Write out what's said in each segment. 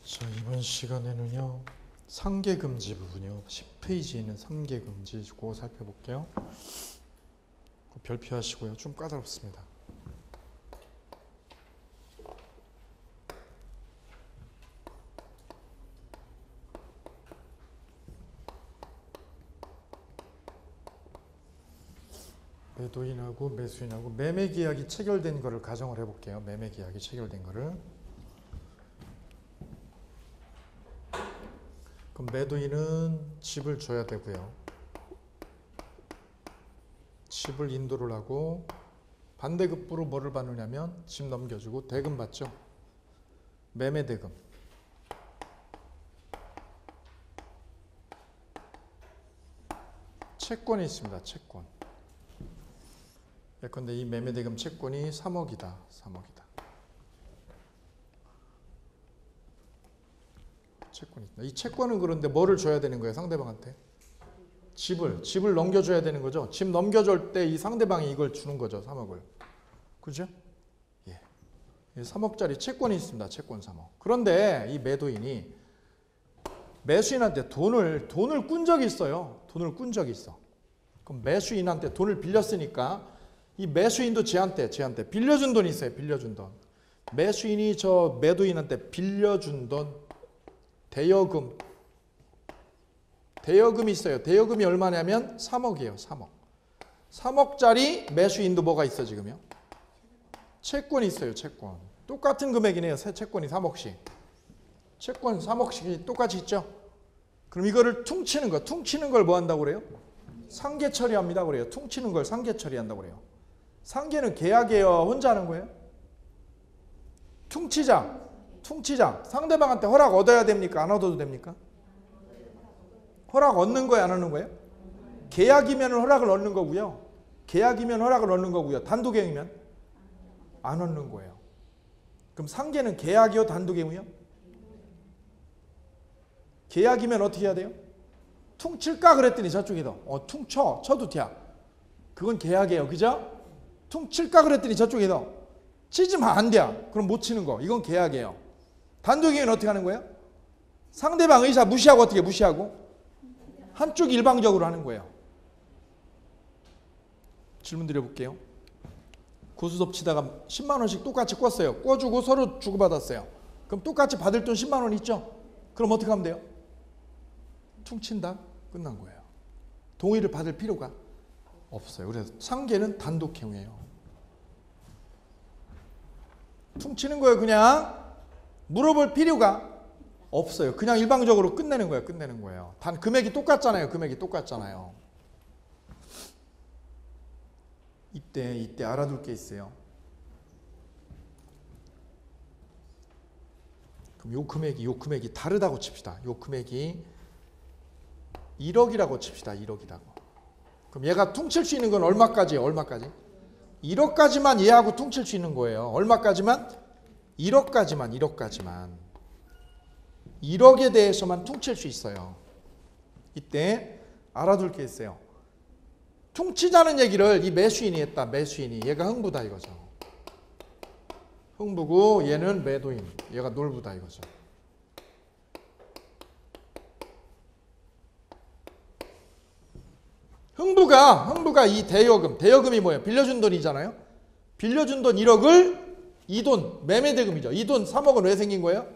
자, 이번 시간에는요, 상계금지 부분이요. 10페이지에 있는 상계금지 그거 살펴볼게요. 별표하시고요. 좀 까다롭습니다. 매도인하고 매수인하고 매매계약이 체결된 거를 가정을 해볼게요. 매매계약이 체결된 거를. 그럼 매도인은 집을 줘야 되고요. 집을 인도를 하고 반대급부로 뭐를 받느냐면 집 넘겨주고 대금 받죠. 매매대금. 채권이 있습니다. 채권. 예컨대 이 매매대금 채권이 3억이다. 3억이다. 채권이 있다. 이 채권은 그런데 뭐를 줘야 되는 거예요? 상대방한테? 집을 넘겨줘야 되는 거죠. 집 넘겨줄 때 이 상대방이 이걸 주는 거죠. 3억을. 그죠? 예. 3억짜리 채권이 있습니다. 채권 3억. 그런데 이 매도인이 매수인한테 돈을 꾼 적이 있어요. 돈을 꾼 적이 있어. 그럼 매수인한테 돈을 빌렸으니까 이 매수인도 쟤한테 빌려준 돈이 있어요. 빌려준 돈. 매수인이 저 매도인한테 빌려준 돈 대여금이 있어요. 대여금이 얼마냐면 3억이에요. 3억. 3억짜리 매수인도 뭐가 있어 지금요? 채권이 있어요. 채권. 똑같은 금액이네요. 새 채권이 3억씩. 채권 3억씩이 똑같이 있죠. 그럼 이거를 퉁치는 거. 퉁치는 걸 뭐 한다고 그래요? 상계 처리합니다 그래요. 퉁치는 걸 상계 처리한다고 그래요. 상계는 계약이에요. 혼자 하는 거예요? 퉁치자. 상대방한테 허락 얻어야 됩니까? 안 얻어도 됩니까? 허락 얻는 거예요? 안 얻는 거예요? 계약이면 허락을 얻는 거고요. 단독행위면 안 얻는 거예요. 그럼 상계는 계약이요? 단독행위요? 계약이면 어떻게 해야 돼요? 퉁칠까 그랬더니 저쪽에도 쳐도 돼. 그건 계약이에요. 그죠? 퉁칠까 그랬더니 저쪽에도 치지면 안 돼. 그럼 못 치는 거. 이건 계약이에요. 단독행위는 어떻게 하는 거예요? 상대방 의사 무시하고 어떻게 무시하고? 한쪽 일방적으로 하는 거예요. 질문 드려볼게요. 고스톱 치다가 10만 원씩 똑같이 꿨어요. 꿔주고 서로 주고받았어요. 그럼 똑같이 받을 돈 10만 원 있죠? 그럼 어떻게 하면 돼요? 퉁친다? 끝난 거예요. 동의를 받을 필요가 없어요. 그래서 상계는 단독행위예요. 퉁치는 거예요. 그냥 물어볼 필요가 없어요. 그냥 일방적으로 끝내는 거예요. 단 금액이 똑같잖아요. 이때 알아둘 게 있어요. 그럼 요 금액이 다르다고 칩시다. 요 금액이 1억이라고 칩시다. 1억이라고. 그럼 얘가 퉁칠 수 있는 건 얼마까지예요? 1억까지만 얘하고 퉁칠 수 있는 거예요. 얼마까지만? 1억까지만. 1억에 대해서만 퉁칠 수 있어요. 이때 알아둘 게 있어요. 퉁치자는 얘기를 이 매수인이 했다. 얘가 흥부다 이거죠. 흥부고 얘는 매도인. 얘가 놀부다 이거죠. 흥부가 이 대여금이 뭐예요? 빌려준 돈이잖아요. 빌려준 돈 1억을 이 돈 매매대금이죠. 이 돈 3억은 왜 생긴 거예요?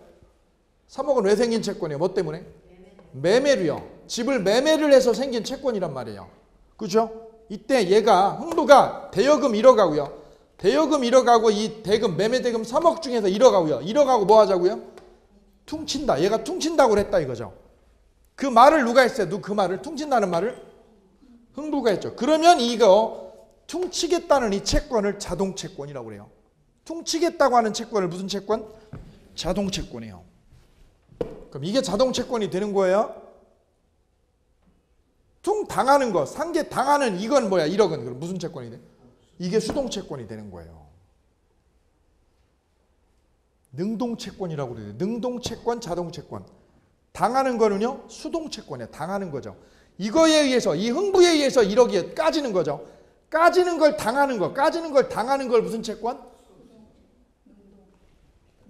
3억은 왜 생긴 채권이에요? 뭐 때문에? 매매로요. 집을 매매를 해서 생긴 채권이란 말이에요. 그죠? 이때 흥부가 대여금 1억 하고요. 대여금 1억 하고 이 대금 매매대금 3억 중에서 1억 하고요. 1억 하고 뭐 하자고요? 퉁친다. 얘가 퉁친다고 그랬다 이거죠. 그 말을 누가 했어요? 그 말을 퉁친다는 말을 흥부가 했죠. 그러면 이거 퉁치겠다는 이 채권을 자동채권이라고 그래요. 퉁치겠다고 하는 채권을 무슨 채권? 자동채권이에요. 그럼 이게 자동채권이 되는 거예요. 당하는 거, 상계 당하는 이건 뭐야? 1억은 그럼 무슨 채권이 돼? 이게 수동채권이 되는 거예요. 능동채권이라고 그래요. 능동채권, 자동채권. 당하는 거는요, 수동채권이에요. 당하는 거죠. 이거에 의해서, 이 흥부에 의해서 1억이 까지는 거죠. 까지는 걸 당하는 걸 무슨 채권?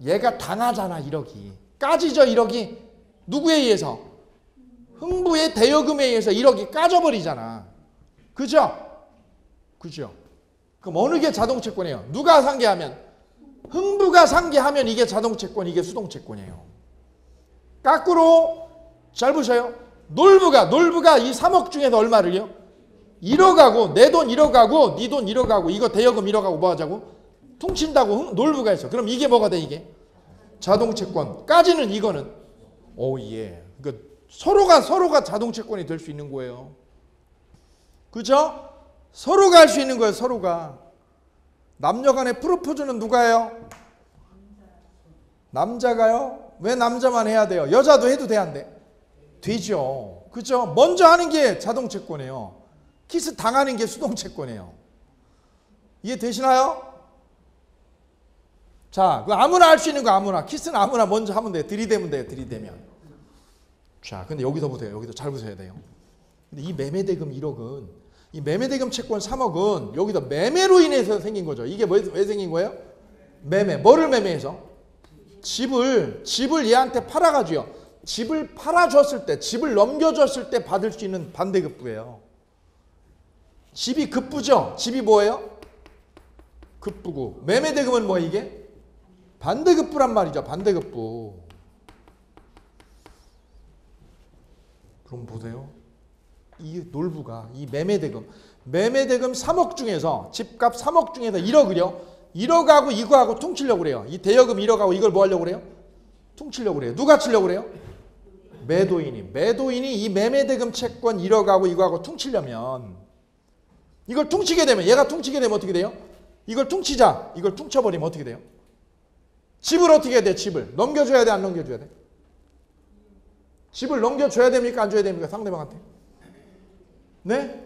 얘가 당하잖아, 1억이. 까지죠 1억이. 누구에 의해서? 흥부의 대여금에 의해서 1억이 까져버리잖아. 그죠? 그죠? 그럼 어느 게 자동채권이에요? 누가 상계하면? 흥부가 상계하면 이게 자동채권, 이게 수동채권이에요. 거꾸로 잘 보셔요. 놀부가 이 3억 중에서 얼마를요? 1억하고 내 돈 1억하고 네 돈 1억하고 이거 대여금 1억하고 뭐 하자고? 퉁친다고 놀부가 있어. 그럼 이게 뭐가 돼 이게? 자동채권까지는 이거는 예. 그러니까 서로가 자동채권이 될 수 있는 거예요. 그죠? 서로가 할 수 있는 거예요. 서로가. 남녀간의 프로포즈는 누가 해요? 남자가요? 왜 남자만 해야 돼요? 여자도 해도 돼 안 돼? 되죠. 그죠? 먼저 하는 게 자동채권이에요. 키스 당하는 게 수동채권이에요. 이해되시나요? 자, 그 아무나 할 수 있는 거 아무나. 키스는 아무나 먼저 하면 돼요. 들이대면 돼요. 들이대면. 자, 근데 여기서 보세요. 여기서 잘 보셔야 돼요. 근데 이 매매대금 1억은, 이 매매대금 채권 3억은 여기서 매매로 인해서 생긴 거죠. 이게 왜 생긴 거예요? 매매. 뭐를 매매해서? 집을 얘한테 팔아가지고요. 집을 팔아줬을 때, 집을 넘겨줬을 때 받을 수 있는 반대급부예요. 집이 급부죠? 집이 뭐예요? 급부고. 매매대금은 뭐 이게? 반대급부란 말이죠. 반대급부. 그럼 보세요. 이 놀부가 이 매매대금 3억 중에서 집값 3억 중에서 1억을요. 1억하고 이거하고 퉁치려고 그래요. 이 대여금 1억하고 이걸 뭐 하려고 그래요? 퉁치려고 그래요. 누가 치려고 그래요? 매도인이 이 매매대금 채권 1억하고 이거하고 퉁치려면 이걸 퉁치게 되면 얘가 퉁치게 되면 어떻게 돼요? 이걸 퉁치자. 이걸 퉁쳐버리면 어떻게 돼요? 집을 어떻게 해야 돼? 집을 넘겨줘야 돼? 안 넘겨줘야 돼? 집을 넘겨줘야 됩니까? 안 줘야 됩니까? 상대방한테. 네?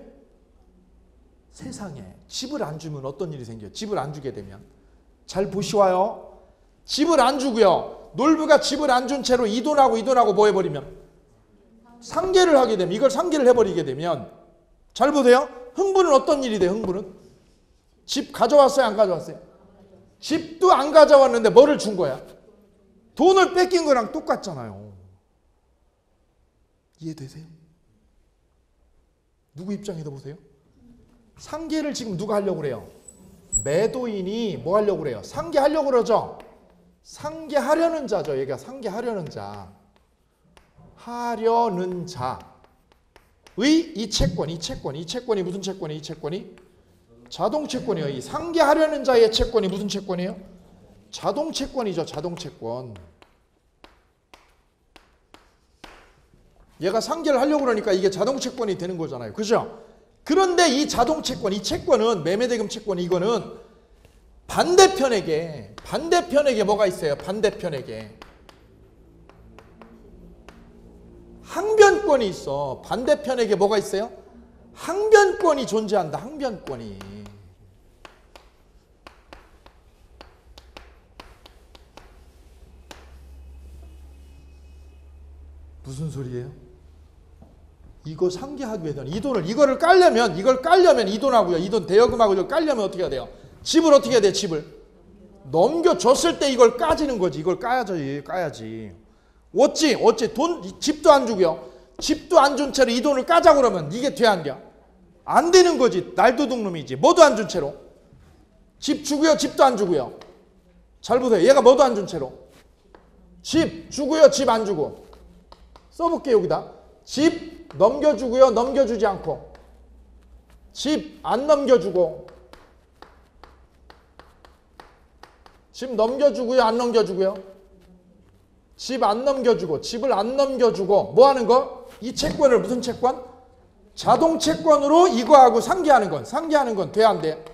세상에 집을 안 주면 어떤 일이 생겨요? 집을 안 주게 되면 잘 보시와요. 집을 안 주고요. 놀부가 집을 안 준 채로 이 돈하고 뭐 해버리면 상계를 하게 되면 이걸 상계를 해버리게 되면 잘 보세요. 흥부는 어떤 일이 돼요? 흥부는 집 가져왔어요? 안 가져왔어요? 집도 안 가져왔는데 뭐를 준 거야? 돈을 뺏긴 거랑 똑같잖아요. 이해되세요? 누구 입장에서 보세요? 상계를 지금 누가 하려고 그래요? 매도인이 뭐 하려고 그래요? 상계하려고 그러죠? 상계하려는 자죠. 얘가 상계하려는 자. 하려는 자의 이 채권이 무슨 채권이? 이 채권이 자동채권이에요. 이 상계하려는 자의 채권이 무슨 채권이에요? 자동채권이죠. 자동채권. 얘가 상계를 하려고 그러니까 이게 자동채권이 되는 거잖아요. 그죠? 그런데 이 자동채권, 이 채권은 매매대금 채권 이거는 반대편에게 뭐가 있어요? 반대편에게 항변권이 있어. 반대편에게 뭐가 있어요? 항변권이 존재한다. 항변권이. 무슨 소리예요? 이거 상계하기 위해서는 이거를 깔려면 이 돈하고요. 이 돈 대여금하고 이걸 깔려면 어떻게 해야 돼요? 집을 어떻게 해야 돼요? 집을 넘겨줬을 때 이걸 까지는 거지. 이걸 까야지. 어찌 집도 안 주고요. 집도 안 준 채로 이 돈을 까자고 그러면 이게 돼 안 돼? 안 되는 거지. 날도둑놈이지. 뭐도 안 준 채로. 집 주고요. 집도 안 주고요. 잘 보세요. 얘가 뭐도 안 준 채로. 집 주고요. 집 안 주고. 써볼게요. 여기다. 집 넘겨주고요. 넘겨주지 않고. 집 안 넘겨주고. 집 넘겨주고요. 안 넘겨주고요. 집 안 넘겨주고. 집을 안 넘겨주고. 뭐 하는 거? 이 채권을 무슨 채권? 자동채권으로 이거하고 상계하는 건 돼 안 돼?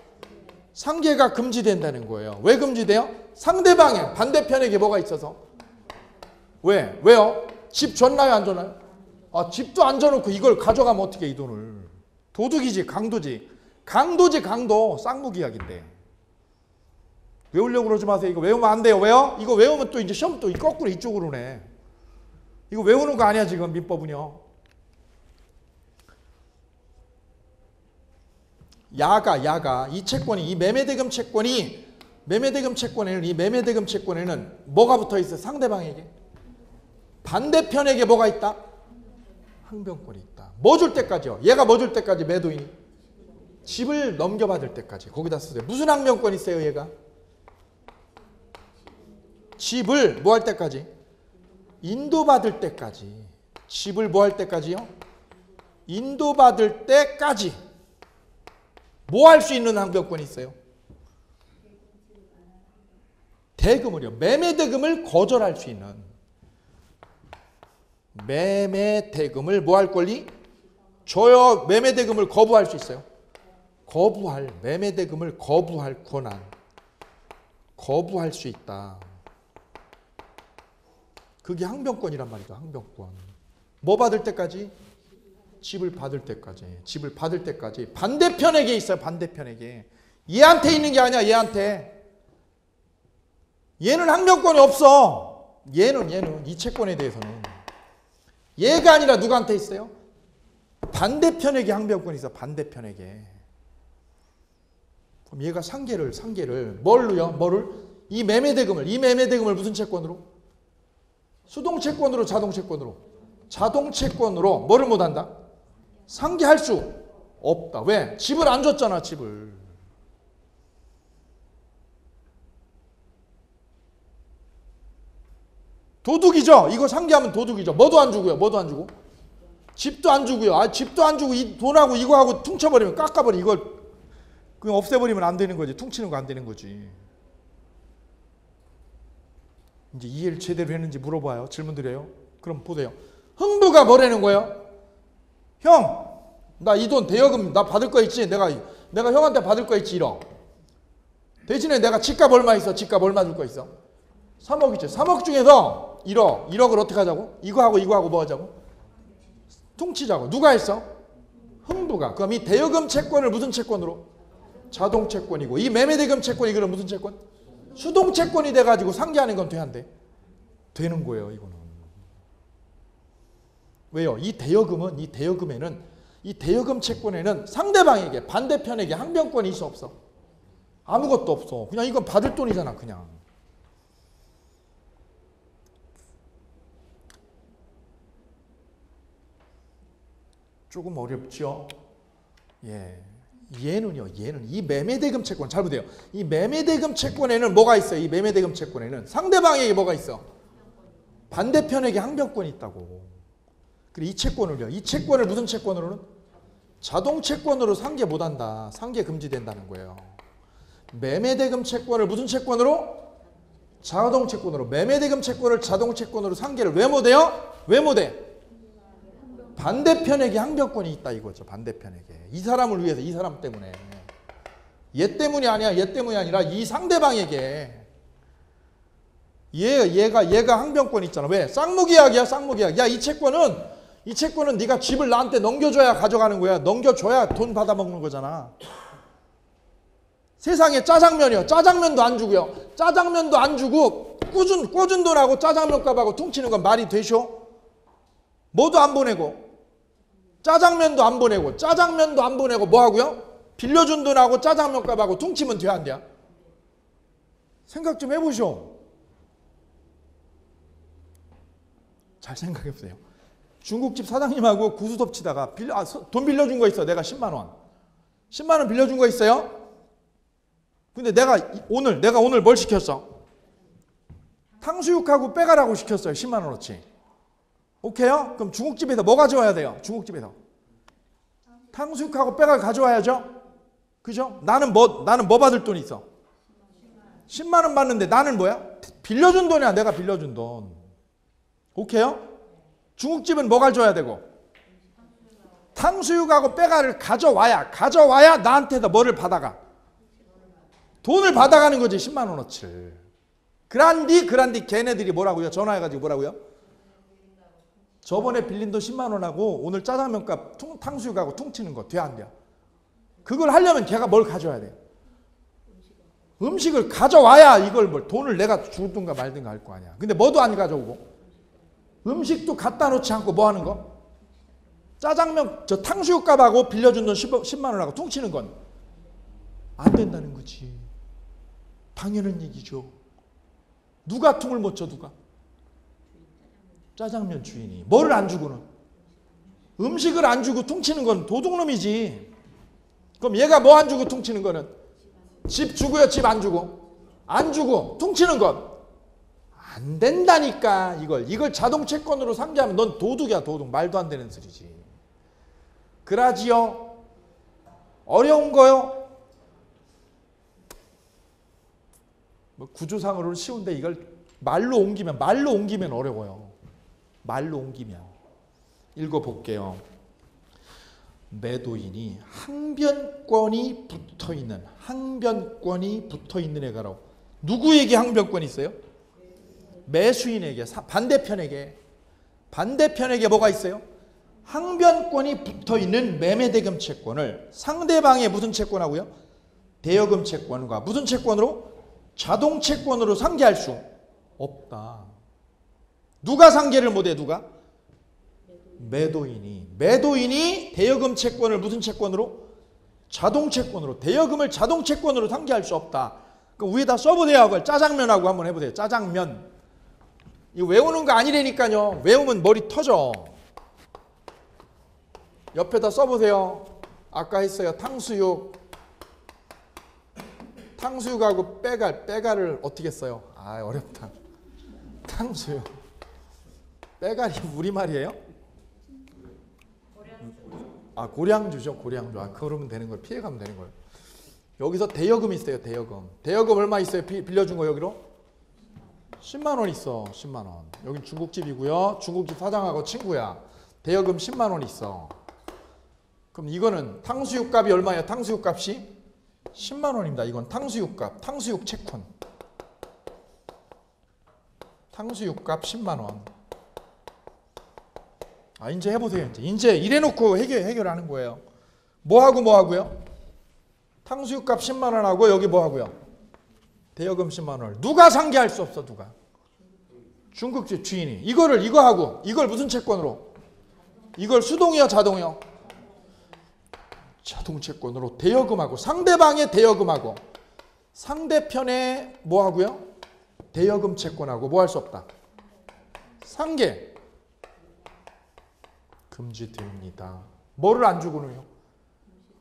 상계가 금지된다는 거예요. 왜 금지돼요? 상대방의 반대편에게 뭐가 있어서. 왜요? 집 줬나요? 안 줬나요? 집도 안 줘놓고 이걸 가져가면 어떻게 이 돈을. 도둑이지. 강도. 쌍무기약인데. 외우려고 그러지 마세요. 이거 외우면 안 돼요. 왜요? 이거 외우면 또 이제 시험 또 거꾸로 이쪽으로 내. 이거 외우는 거 아니야 지금 민법은요. 야가 이 채권이 이 매매대금 채권에는 뭐가 붙어 있어요? 상대방에게 반대편에게 뭐가 있다? 항변권이 있다. 뭐 줄 때까지요? 얘가 뭐 줄 때까지 매도인이? 집을 넘겨받을 때까지. 거기다 쓰세요. 무슨 항변권이 있어요 얘가? 집을 뭐 할 때까지? 인도받을 때까지. 집을 뭐 할 때까지요? 인도받을 때까지. 뭐 할 수 있는 항변권이 있어요? 대금을요. 매매대금을 거절할 수 있는. 매매대금을 뭐 할 권리? 줘요. 매매대금을 거부할 수 있어요. 거부할. 매매대금을 거부할 권한. 거부할 수 있다. 그게 항변권이란 말이죠. 항변권. 뭐 받을 때까지? 집을 받을 때까지. 집을 받을 때까지. 반대편에게 있어요. 반대편에게. 얘한테 있는 게 아니야. 얘한테. 얘는 항변권이 없어. 얘는 이 채권에 대해서는. 얘가 아니라 누구한테 있어요? 반대편에게 항변권이 있어. 반대편에게. 그럼 얘가 상계를 뭐를? 이 매매대금을 무슨 채권으로? 수동채권으로 자동채권으로? 자동채권으로 뭐를 못한다? 상계할 수 없다. 왜? 집을 안 줬잖아. 집을. 도둑이죠. 이거 상계하면 도둑이죠. 뭐도 안 주고요. 뭐도 안 주고? 집도 안 주고요. 집도 안 주고 이 돈하고 이거하고 퉁쳐버리면 깎아버리면 이걸 그냥 없애버리면 안 되는 거지. 퉁치는 거 안 되는 거지. 이제 이해를 제대로 했는지 물어봐요. 질문 드려요. 그럼 보세요. 흥부가 뭐라는 거예요? 형, 나 이 돈 대여금 나 받을 거 있지? 내가 형한테 받을 거 있지? 1억. 대신에 내가 집값 얼마 있어? 집값 얼마 줄 거 있어? 3억이지. 3억 중에서 1억을 어떻게 하자고? 이거하고 뭐 하자고? 퉁치자고. 누가 했어? 흥부가. 그럼 이 대여금 채권을 무슨 채권으로? 자동채권이고 이 매매대금 채권이 그럼 무슨 채권? 수동채권이 돼가지고 상계하는 건 돼 안 돼? 되는 거예요. 이거는. 왜요? 이 대여금에는 이 대여금 채권에는 상대방에게 반대편에게 항변권이 있어 없어? 아무것도 없어. 그냥 이건 받을 돈이잖아. 그냥. 조금 어렵죠? 예. 얘는 이 매매대금 채권 잘 보세요. 이 매매대금 채권에는 뭐가 있어요? 이 매매대금 채권에는 상대방에게 뭐가 있어? 반대편에게 항변권이 있다고. 그리고 이 채권을 무슨 채권으로는? 자동채권으로 상계 못한다. 상계 금지된다는 거예요. 매매대금 채권을 무슨 채권으로? 자동채권으로. 매매대금 채권을 자동채권으로 상계를 왜 못해요? 왜 못해? 반대편에게 항변권이 있다 이거죠. 반대편에게. 이 사람을 위해서, 이 사람 때문에. 얘 때문이 아니라 이 상대방에게. 얘가 항변권이 있잖아. 왜? 쌍무계약이야. 쌍무계약. 야, 이 채권은 네가 집을 나한테 넘겨줘야 가져가는 거야. 넘겨줘야 돈 받아먹는 거잖아. 세상에 짜장면이요. 짜장면도 안 주고요. 짜장면도 안 주고 꿔준 돈하고 짜장면 값하고 퉁치는 건 말이 되쇼? 뭐도 안 보내고 짜장면도 안 보내고 뭐 하고요? 빌려준 돈하고 짜장면 값하고 퉁치면 돼 안 돼? 생각 좀 해보쇼. 잘 생각해 보세요. 중국집 사장님하고 구두섭 치다가 돈 빌려준 거 있어. 내가 10만 원. 10만 원 빌려준 거 있어요? 근데 내가 오늘 뭘 시켰어? 탕수육하고 빼가라고 시켰어요. 10만 원어치. 오케이요? 그럼 중국집에서 뭐 가져와야 돼요? 중국집에서 탕수육하고 빼가 가져와야죠. 그죠? 나는 뭐 받을 돈이 있어? 10만 원 받는데 나는 뭐야? 빌려준 돈이야. 내가 빌려준 돈. 오케이요? 중국집은 뭐 가져와야 되고? 탕수육하고 빼가를 가져와야 나한테서 뭐를 받아가? 돈을 받아가는 거지. 10만 원어치를. 그란디 걔네들이 뭐라고요? 전화해가지고 뭐라고요? 저번에 빌린 돈 10만 원하고 오늘 짜장면값 탕수육하고 퉁치는 거 돼 안 돼? 그걸 하려면 걔가 뭘 가져와야 돼? 음식을 가져와야 이걸 돈을 내가 주든가 말든가 할 거 아니야. 근데 뭐도 안 가져오고 음식도 갖다 놓지 않고 뭐 하는 거? 짜장면 탕수육값하고 빌려준 돈 10만 원하고 퉁치는 건 안 된다는 거지. 당연한 얘기죠. 누가 퉁을 못 쳐? 누가? 짜장면 주인이. 뭐를 안 주고는? 음식을 안 주고 퉁치는 건 도둑놈이지. 그럼 얘가 뭐 안 주고 퉁치는 거는? 집 주고요, 집 안 주고? 안 주고 퉁치는 건? 안 된다니까. 이걸 자동채권으로 상기하면 넌 도둑이야, 도둑. 말도 안 되는 소리지. 그라지요? 어려운 거요? 뭐 구조상으로는 쉬운데 이걸 말로 옮기면 어려워요. 말로 옮기면. 읽어볼게요. 매도인이 항변권이 붙어있는 애가라고. 누구에게 항변권이 있어요? 매수인에게. 반대편에게 뭐가 있어요? 항변권이 붙어있는 매매대금 채권을 상대방의 무슨 채권하고요? 대여금 채권과 무슨 채권으로? 자동채권으로 상계할 수 없다. 누가 상계를 못해? 누가? 매도인이 대여금 채권을 무슨 채권으로? 자동채권으로. 대여금을 자동채권으로 상계할 수 없다. 그럼 위에다 써보세요. 그걸 짜장면하고 한번 해보세요. 짜장면. 이거 외우는 거 아니라니까요. 외우면 머리 터져. 옆에다 써보세요. 아까 했어요. 탕수육하고 빼갈을 어떻게 써요? 아, 어렵다. 탕수육. 빼갈이 우리말이에요? 아, 고량주죠. 고량주. 아, 그러면 되는 거예요. 피해가면 되는 거예요. 여기서 대여금 있어요. 대여금 얼마 있어요? 빌려준 거 여기로? 10만 원 있어. 10만 원. 여긴 중국집이고요. 중국집 사장하고 친구야. 대여금 10만 원 있어. 그럼 이거는 탕수육값이 얼마예요? 탕수육값이 10만 원입니다. 이건 탕수육값. 탕수육 채권. 탕수육값 10만 원. 아, 이제 해보세요. 이제 이래놓고 해결하는 거예요. 뭐하고요? 탕수육값 10만 원하고 여기 뭐하고요? 대여금 10만 원을. 누가 상계할 수 없어, 누가? 중국집 주인이. 이거 하고, 이걸 무슨 채권으로? 이걸 수동이요, 자동이요? 자동채권으로 대여금하고, 상대방의 대여금하고, 상대편의 뭐하고요? 대여금 채권하고 뭐 할 수 없다? 상계. 금지됩니다. 뭐를 안 주고는요?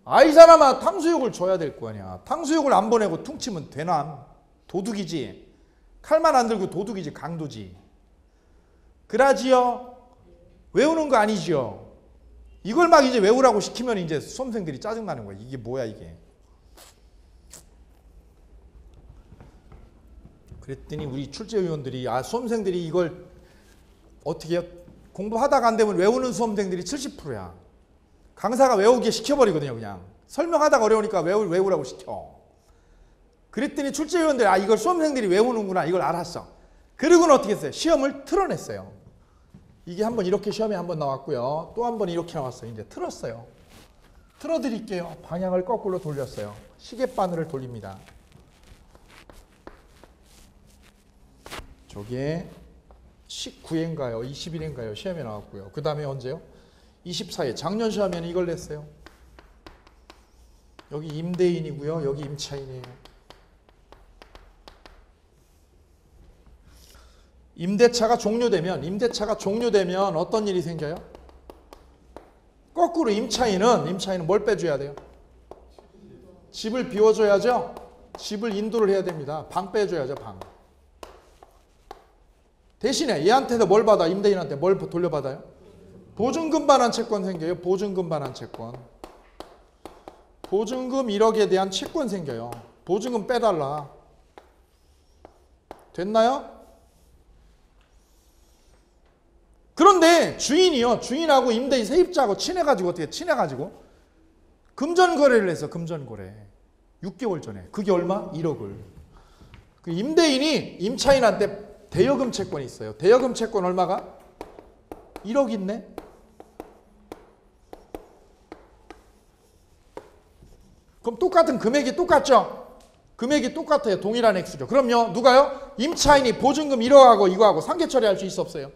아, 이 사람아, 탕수육을 줘야 될 거 아니야. 탕수육을 안 보내고 퉁치면 되나? 도둑이지. 칼만 안 들고 도둑이지. 강도지. 그라지요? 외우는 거 아니지요? 이걸 막 이제 외우라고 시키면 이제 수험생들이 짜증나는 거야. 이게 뭐야 이게. 그랬더니 우리 출제위원들이 수험생들이 이걸 어떻게 해요? 공부하다가 안 되면 외우는 수험생들이 70%야. 강사가 외우게 시켜버리거든요. 그냥 설명하다가 어려우니까 외우라고 시켜. 그랬더니 출제위원들이 이걸 수험생들이 외우는구나. 이걸 알았어. 그리고는 어떻게 했어요? 시험을 틀어냈어요. 이게 한번 이렇게 시험에 한번 나왔고요. 또 한번 이렇게 나왔어요. 이제 틀었어요. 틀어드릴게요. 방향을 거꾸로 돌렸어요. 시계바늘을 돌립니다. 저게 19회인가요? 21회인가요? 시험에 나왔고요. 그 다음에 언제요? 24회. 작년 시험에는 이걸 냈어요. 여기 임대인이고요. 여기 임차인이에요. 임대차가 종료되면 어떤 일이 생겨요? 거꾸로 임차인은 뭘 빼줘야 돼요? 집을 비워줘야죠. 집을 인도를 해야 됩니다. 방 빼줘야죠. 방. 대신에 얘한테도 뭘 받아? 임대인한테 뭘 돌려받아요? 보증금 반환 채권 생겨요. 보증금 반환 채권. 보증금 1억에 대한 채권 생겨요. 보증금 빼달라. 됐나요? 그런데 주인하고 임대인 세입자하고 친해가지고 어떻게 친해가지고 금전거래를 했어. 금전거래. 6개월 전에. 그게 얼마? 1억을. 그 임대인이 임차인한테 대여금 채권이 있어요. 대여금 채권 얼마가? 1억 있네. 그럼 똑같은 금액이 똑같죠? 금액이 똑같아요. 동일한 액수죠. 그럼요. 누가요? 임차인이 보증금 1억하고 이거하고 상계 처리할 수 있어 없어요?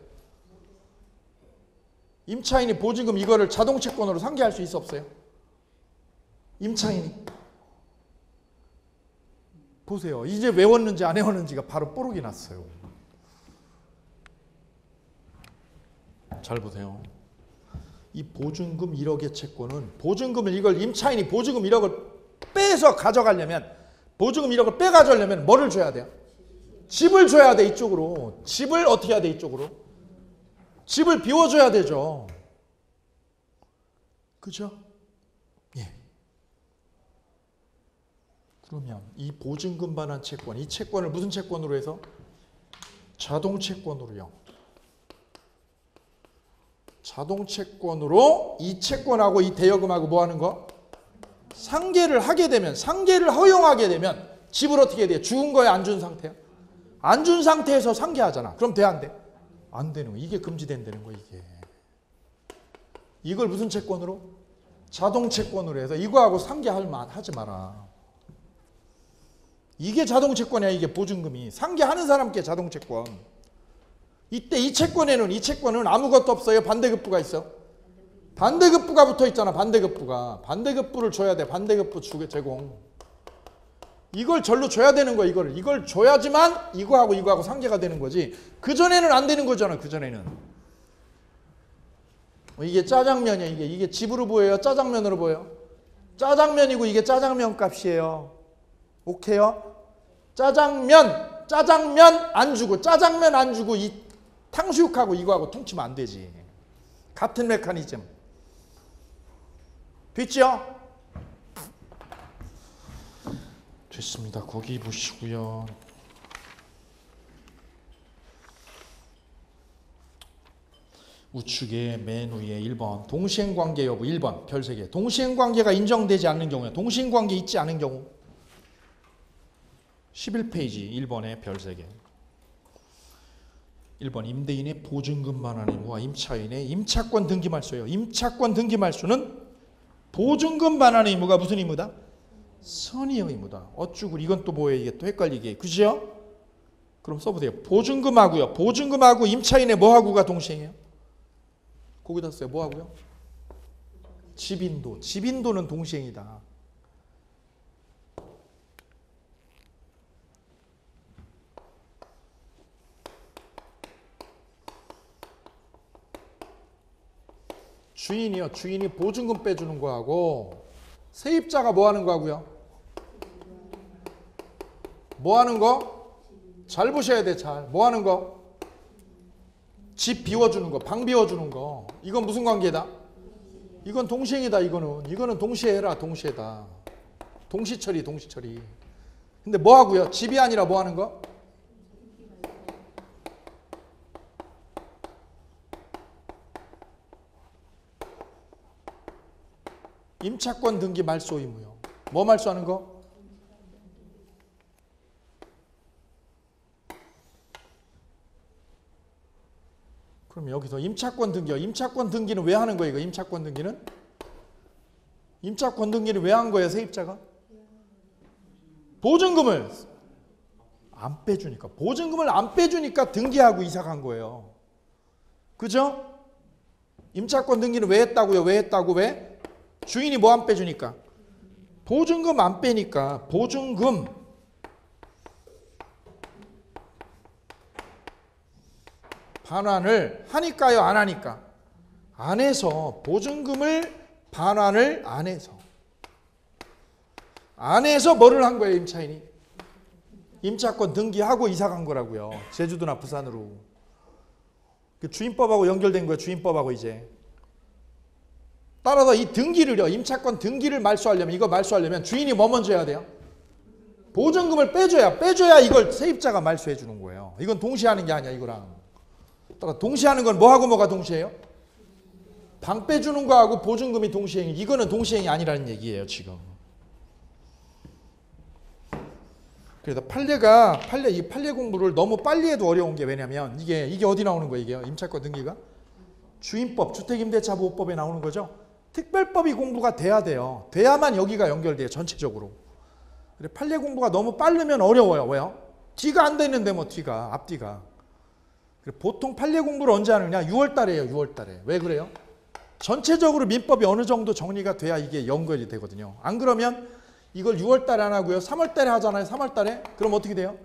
임차인이 보증금 이거를 자동채권으로 상계할 수 있어 없어요? 임차인이. 보세요. 이제 외웠는지 안 외웠는지가 바로 뽀록이 났어요. 잘 보세요. 이 보증금 1억의 채권은 보증금을 이걸 임차인이 보증금 1억을 빼서 가져가려면 보증금 1억을 빼 가져가려면 뭐를 줘야 돼요? 집을 줘야 돼. 이쪽으로. 집을 어떻게 해야 돼? 이쪽으로. 집을 비워줘야 되죠. 그죠? 예. 그러면 이 보증금 반환 채권, 이 채권을 무슨 채권으로 해서? 자동 채권으로요. 자동 채권으로 이 채권하고 이 대여금하고 뭐 하는 거? 상계를 하게 되면, 상계를 허용하게 되면 집을 어떻게 해야 돼요? 죽은 거야, 안 준 상태야? 안 준 상태에서 상계하잖아. 그럼 돼, 안 돼? 안 되는 거. 이게 금지된다는 거, 이게. 이걸 무슨 채권으로? 자동 채권으로 해서 이거하고 상계하지 마라. 이게 자동 채권이야, 이게 보증금이. 상계하는 사람께 자동 채권. 이때 이 채권은 아무것도 없어요. 반대급부가 있어. 반대급부가 붙어 있잖아. 반대급부가. 반대급부를 줘야 돼. 반대급부 제공. 이걸 절로 줘야 되는 거야. 이걸 줘야지만 이거하고 상계가 되는 거지. 그전에는 안 되는 거잖아. 그전에는. 이게 짜장면이야. 이게 집으로 보여요? 짜장면으로 보여요? 짜장면이고 이게 짜장면 값이에요. 오케이요? 짜장면 안 주고 짜장면 안 주고 이 탕수육하고 이거하고 퉁치면 안 되지. 같은 메커니즘. 됐죠? 됐습니다. 거기 보시고요. 우측에 맨 위에 1번 동시행관계 여부 1번 별 3개. 동시행관계가 인정되지 않는 경우에 동시행관계 있지 않은 경우 11페이지 1번에 별 3개. 1번 임대인의 보증금 반환 의무와 임차인의 임차권 등기 말소예요. 임차권 등기 말소는 보증금 반환 의무가 무슨 의무다? 선의 의무다. 어쭈구 이건 또 뭐예요? 이게 또 헷갈리게. 그죠? 그럼 써보세요. 보증금하고요. 보증금하고 임차인의 뭐하고가 동시행해요? 거기다 써요. 뭐하고요? 집인도. 집인도는 동시행이다. 주인이요. 주인이 보증금 빼주는 거하고 세입자가 뭐 하는 거하고요? 뭐 하는 거? 잘 보셔야 돼. 잘. 뭐 하는 거? 집 비워주는 거. 방 비워주는 거. 이건 무슨 관계다? 이건 동시행이다. 이거는 동시에 해라. 동시에다. 동시처리. 근데 뭐 하고요? 집이 아니라 뭐 하는 거? 임차권 등기 말소 의무요. 뭐 말소하는 거? 그럼 여기서 임차권 등기요. 임차권 등기는 왜 하는 거예요? 이거 임차권 등기는? 임차권 등기는 왜 한 거예요? 세입자가? 보증금을 안 빼주니까. 보증금을 안 빼주니까 등기하고 이사 간 거예요. 그죠? 임차권 등기는 왜 했다고요? 왜? 주인이 뭐 안 빼주니까? 보증금 안 빼니까 보증금 반환을 하니까요? 안 하니까? 안 해서 보증금을 반환을 안 해서 뭐를 한 거예요? 임차인이? 임차권 등기하고 이사 간 거라고요. 제주도나 부산으로. 주인법하고 연결된 거예요. 주인법하고 이제. 따라서 이 등기를요. 임차권 등기를 말소하려면 주인이 뭐 먼저 해야 돼요? 보증금을 빼줘야 이걸 세입자가 말소해 주는 거예요. 이건 동시에 하는 게 아니야. 이거랑. 따라 동시에 하는 건 뭐하고 뭐가 동시에요? 방 빼주는 거하고 보증금이 동시행이. 이거는 동시행이 아니라는 얘기예요. 지금. 그래서 이 판례 공부를 너무 빨리 해도 어려운 게 왜냐면 이게 어디 나오는 거예요? 이게 임차권 등기가? 주임법, 주택임대차보호법에 나오는 거죠. 특별법이 공부가 돼야 돼요. 돼야만 여기가 연결돼요. 전체적으로. 판례 공부가 너무 빠르면 어려워요. 왜요? 뒤가 안 되는데 뭐 앞뒤가. 보통 판례 공부를 언제 하느냐? 6월 달에 해요. 6월 달에. 왜 그래요? 전체적으로 민법이 어느 정도 정리가 돼야 이게 연결이 되거든요. 안 그러면 이걸 6월 달에 안 하고요. 3월 달에 하잖아요. 3월 달에. 그럼 어떻게 돼요?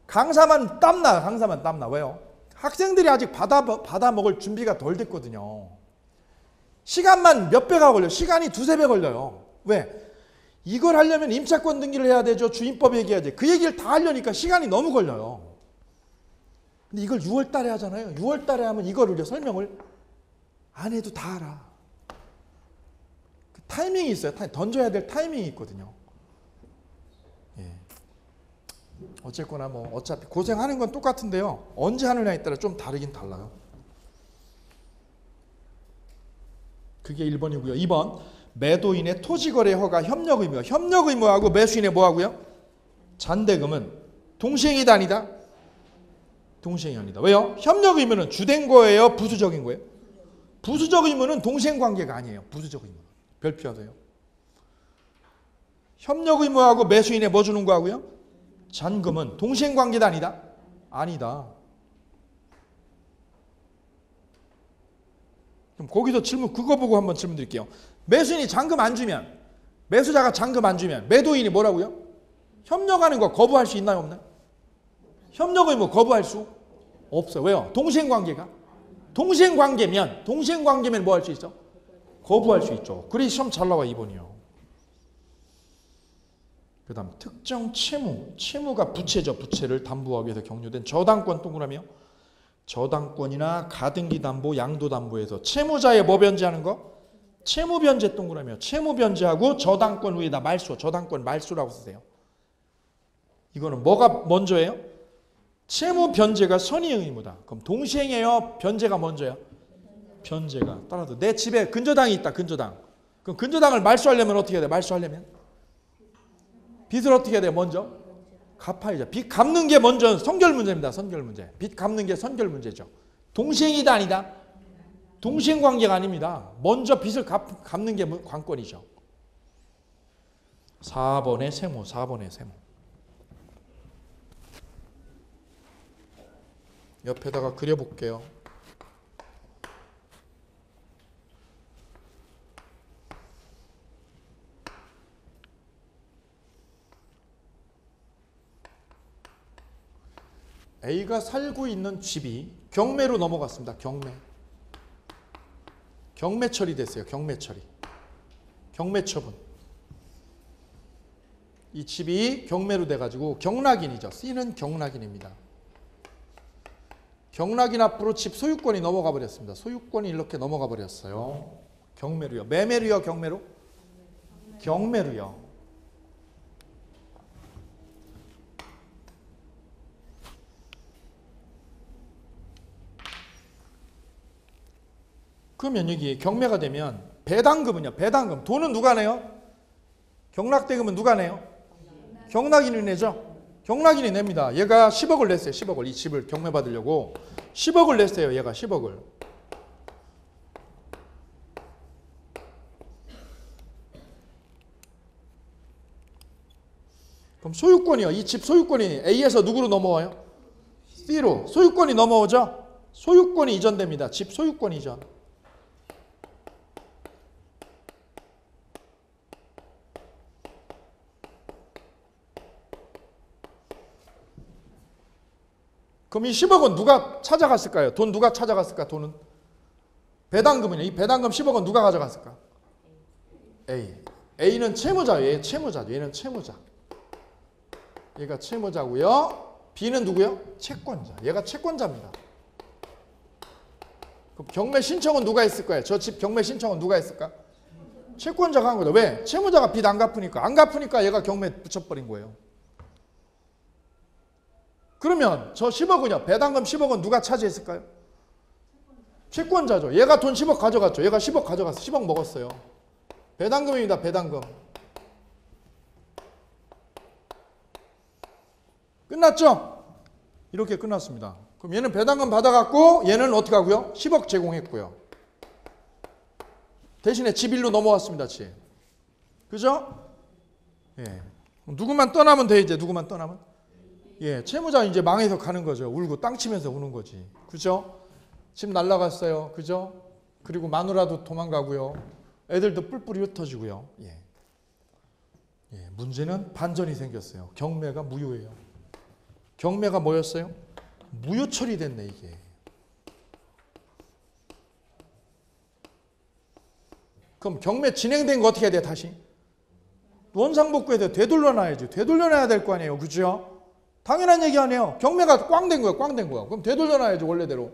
강사만 땀나. 왜요? 학생들이 아직 받아 먹을 준비가 덜 됐거든요. 시간만 몇 배가 걸려요. 시간이 두세 배 걸려요. 왜? 이걸 하려면 임차권 등기를 해야 되죠. 주인법 얘기해야지. 그 얘기를 다 하려니까 시간이 너무 걸려요. 근데 이걸 6월 달에 하잖아요. 6월 달에 하면 이거를 설명을 안 해도 다 알아. 그 타이밍이 있어요. 던져야 될 타이밍이 있거든요. 예. 어쨌거나 뭐 어차피 고생하는 건 똑같은데요. 언제 하느냐에 따라 좀 다르긴 달라요. 그게 1번이고요. 2번 매도인의 토지거래 허가 협력 의무. 협력 의무하고 매수인의 뭐하고요? 잔대금은 동시행이다 아니다? 동시행이 아니다. 왜요? 협력 의무는 주된 거예요? 부수적인 거예요? 부수적 의무는 동시행 관계가 아니에요. 부수적 의무. 별표하세요. 협력 의무하고 매수인의 뭐 주는 거하고요? 잔금은 동시행 관계다 아니다? 아니다. 그럼 거기서 질문 그거 보고 한번 질문 드릴게요. 매수인이 잔금 안 주면, 매수자가 잔금 안 주면 매도인이 뭐라고요? 협력하는 거 거부할 수 있나요 없나요? 협력 의무 거부할 수 없어요. 왜요? 동시행 관계가? 동시행 관계면 뭐 할 수 있어? 거부할 수 있죠. 그래 시험 잘 나와 2번이요. 그 다음 특정 채무가 부채죠. 부채를 담보하기 위해서 격려된 저당권 동그라미요. 저당권이나 가등기 담보, 양도 담보에서 채무자의 뭐 변제하는 거? 채무 변제 동그라미요. 채무 변제하고 저당권 위에다 말수, 저당권 말수라고 쓰세요. 이거는 뭐가 먼저예요? 채무 변제가 선의의 의무다. 그럼 동시행이에요? 변제가 먼저예요? 변제가. 따라서 내 집에 근저당이 있다. 근저당. 그럼 근저당을 말수하려면 어떻게 해야 돼? 말수하려면? 빚을 어떻게 해야 돼? 먼저? 갚아야죠. 빚 갚는 게 먼저 선결 문제입니다. 선결 문제. 빚 갚는 게 선결 문제죠. 동시행이다 아니다? 동시행 관계가 아닙니다. 먼저 빚을 갚는 게 관건이죠. 4번의 세무. 옆에다가 그려볼게요. A가 살고 있는 집이 경매로 넘어갔습니다. 경매 처리됐어요. 경매 처분. 이 집이 경매로 돼가지고 경락인이죠. C는 경락인입니다. 경락인 앞으로 집 소유권이 넘어가 버렸습니다. 소유권이 이렇게 넘어가 버렸어요. 경매로요. 매매로요, 경매로? 경매로요. 그러면 여기 경매가 되면 배당금은요. 배당금. 돈은 누가 내요? 경락대금은 누가 내요? 경락인이 내죠. 경락인이 냅니다. 얘가 10억을 냈어요. 10억을. 이 집을 경매받으려고 10억을 냈어요. 얘가 10억을. 그럼 소유권이요. 이 집 소유권이 A에서 누구로 넘어와요? C로. 소유권이 넘어오죠? 소유권이 이전됩니다. 집 소유권 이전. 그럼 이 10억은 누가 찾아갔을까요? 돈 누가 찾아갔을까? 돈은? 배당금이네. 이 배당금 10억은 누가 가져갔을까? A. A는 채무자예요. 얘는 채무자죠. 얘는 채무자. 얘가 채무자고요. B는 누구요? 채권자. 얘가 채권자입니다. 그럼 경매 신청은 누가 했을까요? 저 집 경매 신청은 누가 했을까? 채권자가 한 거죠. 왜? 채무자가 빚 안 갚으니까. 안 갚으니까 얘가 경매 붙여버린 거예요. 그러면 저 10억은요. 배당금 10억은 누가 차지했을까요? 채권자죠. 얘가 돈 10억 가져갔죠. 얘가 10억 가져갔어. 10억 먹었어요. 배당금입니다. 배당금. 끝났죠? 이렇게 끝났습니다. 그럼 얘는 배당금 받아갖고 얘는 어떻게 하고요? 10억 제공했고요. 대신에 집일로 넘어왔습니다. 집. 그죠? 예. 누구만 떠나면 돼 이제. 누구만 떠나면? 예, 채무자 이제 망해서 가는 거죠. 울고 땅 치면서 우는 거지. 그죠? 집 날라갔어요. 그죠? 그리고 마누라도 도망가고요. 애들도 뿔뿔이 흩어지고요. 예. 예, 문제는 반전이 생겼어요. 경매가 무효예요. 경매가 뭐였어요? 무효 처리됐네 이게. 그럼 경매 진행된 거 어떻게 해야 돼? 다시 원상복구해서 되돌려놔야지. 되돌려놔야 될 거 아니에요. 그죠? 당연한 얘기 아니에요. 경매가 꽝 된 거야. 꽝 된 거야. 그럼 되돌려놔야지 원래대로.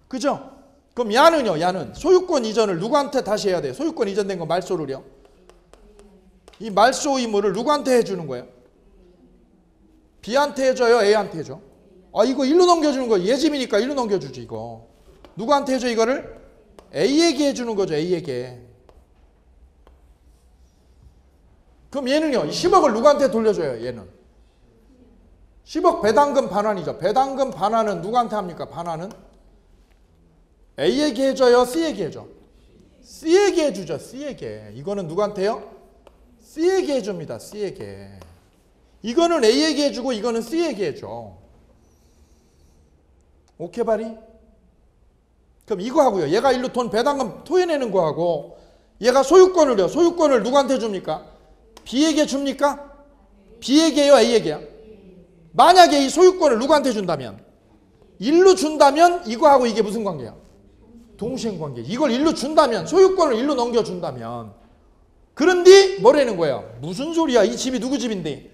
그죠? 그럼 야는요. 야는 소유권 이전을 누구한테 다시 해야 돼? 소유권 이전된 거 말소를요. 이 말소 의무를 누구한테 해주는 거예요? B한테 해줘요? A한테 해줘? 아 이거 일로 넘겨주는 거. 얘 집이니까 일로 넘겨주지 이거. 누구한테 해줘 이거를? A에게 해주는 거죠. A에게. 그럼 얘는요. 10억을 누구한테 돌려줘요? 얘는 10억 배당금 반환이죠. 배당금 반환은 누구한테 합니까? 반환은 A에게 해줘요? C에게 해줘? C에게 해주죠. C에게. 이거는 누구한테요? C에게 해줍니다. C에게. 이거는 A에게 해주고 이거는 C에게 해줘. 오케이 바리? 그럼 이거 하고요. 얘가 일로 돈 배당금 토해내는 거하고 얘가 소유권을요. 소유권을 누구한테 줍니까? B에게 줍니까? B에게요? A에게요? 만약에 이 소유권을 누구한테 준다면 일로 준다면 이거하고 이게 무슨 관계야? 동시행관계. 이걸 일로 준다면 소유권을 일로 넘겨준다면 그런데 뭐라는 거야? 무슨 소리야? 이 집이 누구 집인데?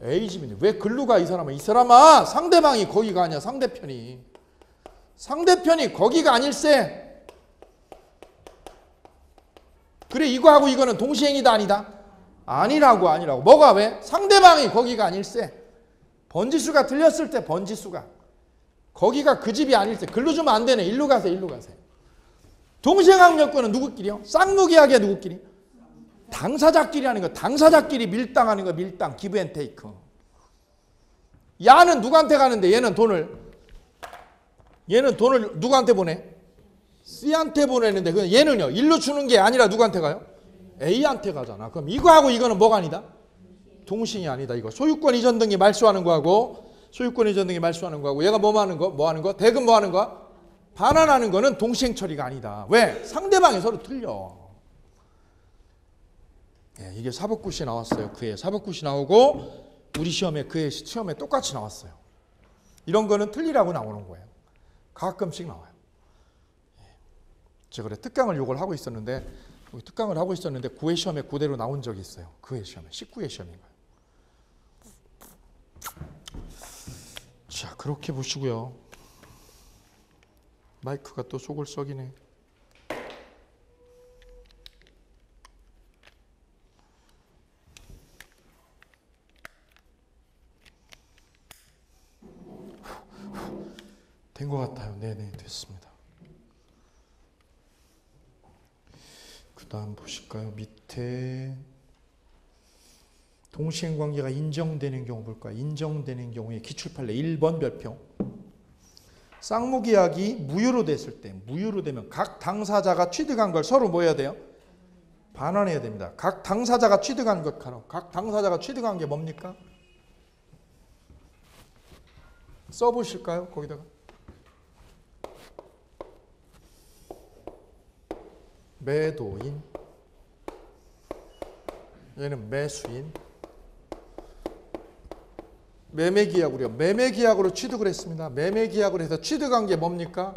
A 집인데 왜 글로 가 이 사람아? 이 사람아 상대방이 거기가 아니야. 상대편이 거기가 아닐세. 그래 이거하고 이거는 동시행이다 아니다? 아니라고. 뭐가 왜? 상대방이 거기가 아닐세. 번지수가 틀렸을 때 번지수가 거기가 그 집이 아닐세. 글로 주면 안 되네. 일로 가세요. 동시행항력권은 누구끼리요? 쌍무계약이야 누구끼리? 당사자끼리 하는 거. 당사자끼리 밀당하는 거. 밀당. 기브 앤 테이크. 야는 누구한테 가는데 얘는 돈을 누구한테 보내? C한테 보내는데 얘는요. 일로 주는 게 아니라 누구한테 가요? A한테 가잖아. 그럼 이거하고 이거는 뭐가 아니다? 동시행이 아니다. 이거 소유권 이전 등기 말소하는 거하고 얘가 뭐 하는 거? 대금 뭐 하는 거야? 반환하는 거는 동시행 처리가 아니다. 왜? 상대방이 서로 틀려. 예, 이게 사법고시 나왔어요. 그해 사법고시 나오고 우리 시험에 그해 시험에 똑같이 나왔어요. 이런 거는 틀리라고 나오는 거예요. 가끔씩 나와요. 예. 제가 그래 특강을 요걸 하고 있었는데 구회 시험에 그대로 나온 적이 있어요. 그해 시험에 19회 시험인가요? 자 그렇게 보시고요. 마이크가 또 속을 썩이네. 된 것 같아요. 네네 됐습니다. 그 다음 보실까요? 밑에 동시행관계가 인정되는 경우 볼까요? 인정되는 경우에 기출판례 1번 별표. 쌍무계약이 무효로 됐을 때, 무효로 되면 각 당사자가 취득한 걸 서로 뭐 해야 돼요? 반환해야 됩니다. 각 당사자가 취득한 것, 각 당사자가 취득한 게 뭡니까? 써보실까요? 거기다가. 매도인, 얘는 매수인, 매매계약으로요. 매매계약으로 취득을 했습니다. 매매계약으로 해서 취득한 게 뭡니까?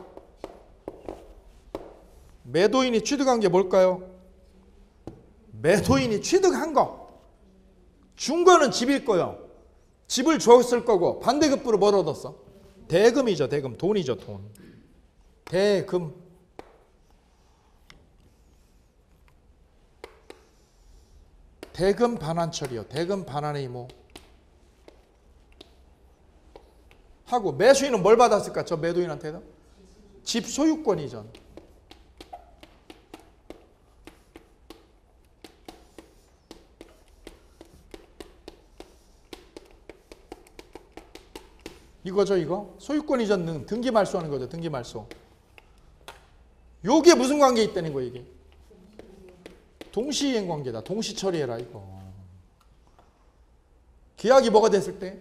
매도인이 취득한 게 뭘까요? 매도인이 취득한 거. 준 거는 집일 거예요. 집을 줬을 거고 반대급부로 뭘 얻었어? 대금이죠. 대금. 돈이죠. 돈. 대금. 대금 반환 처리요. 대금 반환의 의무. 하고 매수인은 뭘 받았을까? 저 매도인한테는 집 소유권 이전. 이거죠, 이거. 소유권 이전 등기 말소하는 거죠. 등기 말소. 요게 무슨 관계에 있다는 거예요, 이게? 동시이행 관계다. 동시 처리해라, 이거. 계약이 뭐가 됐을 때?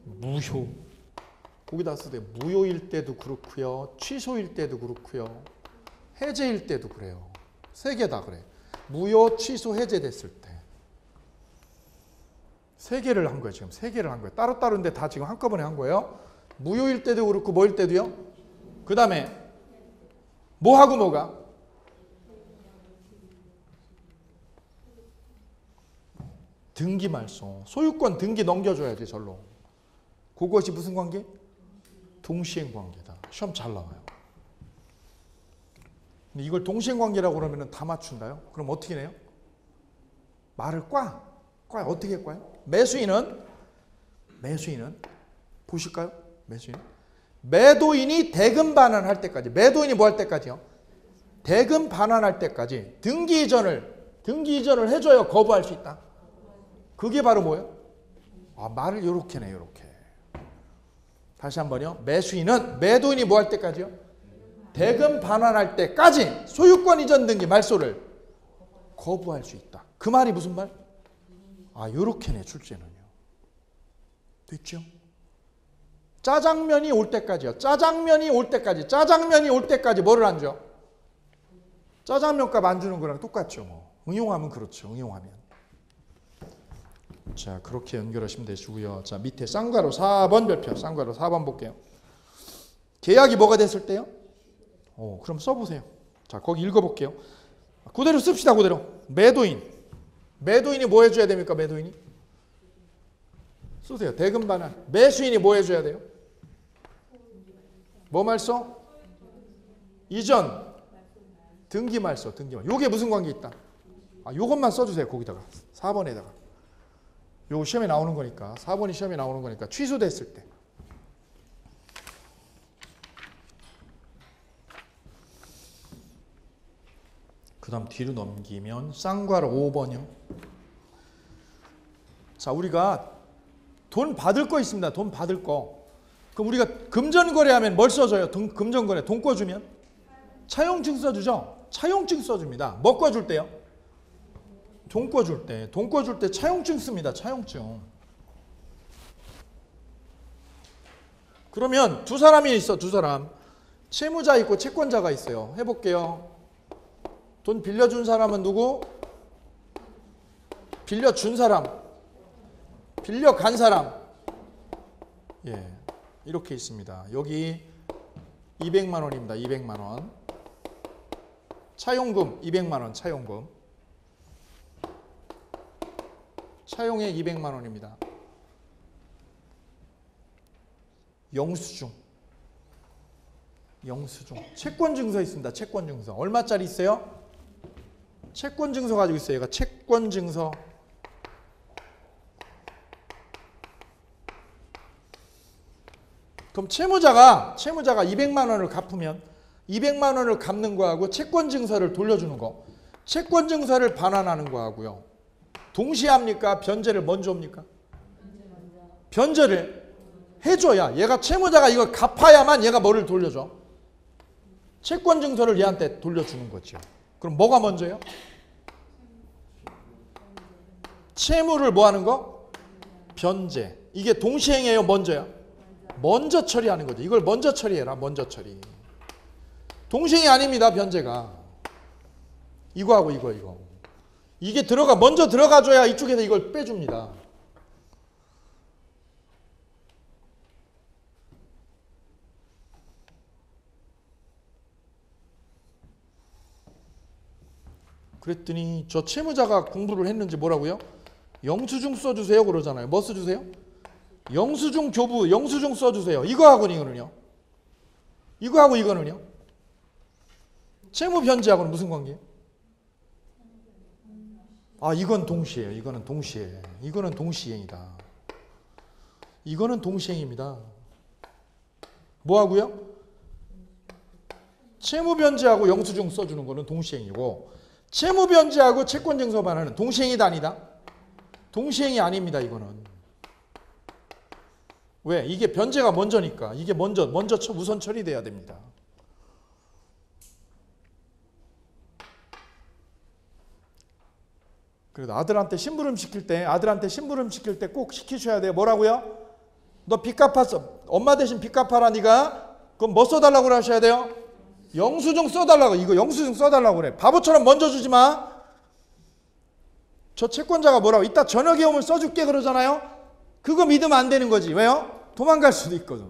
무효. 거기다 쓰되 무효일 때도 그렇고요. 취소일 때도 그렇고요. 해제일 때도 그래요. 세 개 다 그래. 무효, 취소, 해제됐을 때. 세 개를 한 거예요. 지금 세 개를 한 거예요. 따로따로인데 다 지금 한꺼번에 한 거예요. 무효일 때도 그렇고 뭐일 때도요. 그 다음에 뭐하고 뭐가? 등기 말소. 소유권 등기 넘겨줘야지 절로. 그것이 무슨 관계? 동시행 관계다. 시험 잘 나와요. 근데 이걸 동시행 관계라고 그러면 다 맞춘다요? 그럼 어떻게 내요? 말을 꽈. 어떻게 꽈요? 매수인은 보실까요? 매도인이 대금 반환할 때까지, 매도인이 뭐 할 때까지요? 대금 반환할 때까지 등기 이전을 해줘야 거부할 수 있다. 그게 바로 뭐예요? 말을 요렇게 내, 요렇게. 다시 한번요. 매도인이 뭐 할 때까지요? 대금 반환할 때까지 소유권 이전 등기 말소를 거부할 수 있다. 그 말이 무슨 말? 요렇게 내, 출제는요. 됐죠? 짜장면이 올 때까지요. 짜장면이 올 때까지 뭐를 안 줘? 짜장면값 안 주는 거랑 똑같죠. 뭐. 응용하면 그렇죠. 응용하면. 자, 그렇게 연결하시면 되시고요. 자, 밑에 쌍괄호 4번 별표. 쌍괄호 4번 볼게요. 계약이 뭐가 됐을 때요? 그럼 써보세요. 자, 거기 읽어볼게요. 그대로 씁시다. 그대로. 매도인이 뭐 해줘야 됩니까? 매도인이? 쓰세요. 대금 반환. 매수인이 뭐 해줘야 돼요? 뭐 말소? 이전. 등기 말소. 요게 무슨 관계 있다? 요것만 써주세요. 거기다가. 4번에다가. 요거 시험에 나오는 거니까. 4번이 시험에 나오는 거니까. 취소됐을 때. 그 다음 뒤로 넘기면 쌍괄호 5번이요. 자, 우리가 돈 받을 거 있습니다. 돈 받을 거. 그럼 우리가 금전거래하면 뭘 써줘요? 금전거래. 돈 꿔주면? 차용증 써주죠? 차용증 써줍니다. 뭐 꿔줄 때요? 돈 꿔줄 때. 돈 꿔줄 때 차용증 씁니다. 차용증. 그러면 두 사람이 있어. 두 사람. 채무자 있고 채권자가 있어요. 해볼게요. 돈 빌려준 사람은 누구? 빌려준 사람. 빌려간 사람. 예, 이렇게 있습니다. 여기 200만 원입니다. 200만 원. 차용금 200만 원. 차용금. 차용액 200만 원입니다. 영수증. 채권증서 있습니다. 채권증서. 얼마짜리 있어요? 채권증서 가지고 있어요. 얘가 채권증서. 그럼 채무자가 200만 원을 갚으면 200만 원을 갚는 거하고 채권증서를 돌려주는 거. 채권증서를 반환하는 거하고요. 동시에 합니까? 변제를 먼저 합니까? 변제를 해줘야 얘가 채무자가 이걸 갚아야만 얘가 뭐를 돌려줘? 채권증서를 얘한테 돌려주는 거죠. 그럼 뭐가 먼저요? 채무를 뭐 하는 거? 변제. 이게 동시행이에요? 먼저요? 먼저 처리하는 거죠. 이걸 먼저 처리해라. 먼저 처리. 동시행이 아닙니다. 변제가. 이거하고 이거. 이게 먼저 들어가줘야 이쪽에서 이걸 빼줍니다. 그랬더니 저 채무자가 공부를 했는지 뭐라고요? 영수증 써주세요 그러잖아요. 뭐 써주세요? 영수증 교부, 영수증 써주세요. 이거하고는 이거는요? 이거하고 이거는요? 채무 변제하고는 무슨 관계예요? 이건 동시에요. 이거는 동시에. 이거는 동시행이다. 이거는 동시행입니다. 뭐하고요? 채무 변제하고 영수증 써주는 거는 동시행이고 채무 변제하고 채권증서 반환은 동시행이다 아니다? 동시행이 아닙니다. 이거는. 왜? 이게 변제가 먼저니까. 이게 먼저 우선 처리돼야 됩니다. 그래도 아들한테 심부름 시킬 때 꼭 시키셔야 돼요. 뭐라고요? 너 빚 갚았어. 엄마 대신 빚 갚아라 네가. 그럼 뭐 써달라고 하셔야 돼요? 영수증 써달라고. 이거 영수증 써달라고 그래. 바보처럼 먼저 주지 마. 저 채권자가 뭐라고 이따 저녁에 오면 써줄게 그러잖아요. 그거 믿으면 안 되는 거지. 왜요? 도망갈 수도 있거든.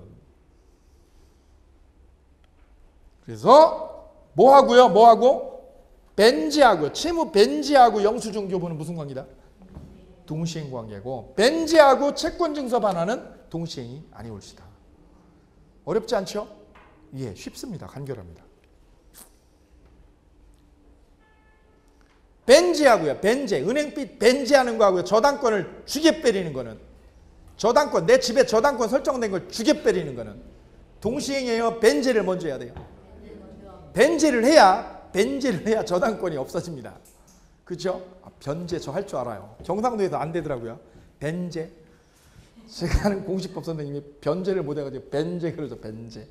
그래서 뭐하고? 벤지하고 채무 벤지하고 영수증 교부는 무슨 관계다? 동시행 관계고 벤제하고 채권증서 반환은 동시행이 아니올시다. 어렵지 않죠? 예, 쉽습니다. 간결합니다. 벤제하고요. 벤제, 은행빚 벤제하는 거하고요. 저당권을 죽여 빼리는 거는 저당권, 내 집에 저당권 설정된 걸 죽여 빼리는 거는 동시행이에요. 벤제를 먼저 해야 돼요. 벤제를 해야 저당권이 없어집니다. 그렇죠? 변제 저 할 줄 알아요. 경상도에서 안 되더라고요. 벤제. 제가 아는 공시법 선생님이 변제를 못 해가지고 벤제 그러죠. 벤제.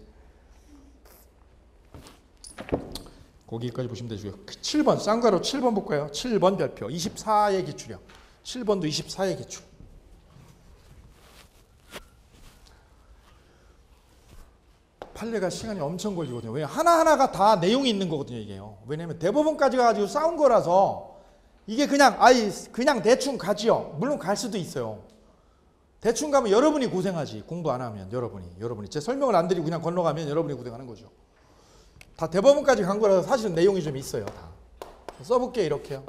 거기까지 보시면 되고요. 7번 쌍괄호 7번 볼까요? 7번 별표 24의 기출이요. 7번도 24의 기출. 판례가 시간이 엄청 걸리거든요. 왜냐 하나하나가 다 내용이 있는 거거든요. 이게요. 왜냐면 대법원까지 가가지고 싸운 거라서 이게 그냥 대충 가지요. 물론 갈 수도 있어요. 대충 가면 여러분이 고생하지. 공부 안 하면 여러분이 제 설명을 안 드리고 그냥 건너가면 여러분이 고생하는 거죠. 다 대법원까지 간 거라서 사실은 내용이 좀 있어요. 다 써볼게요. 이렇게요.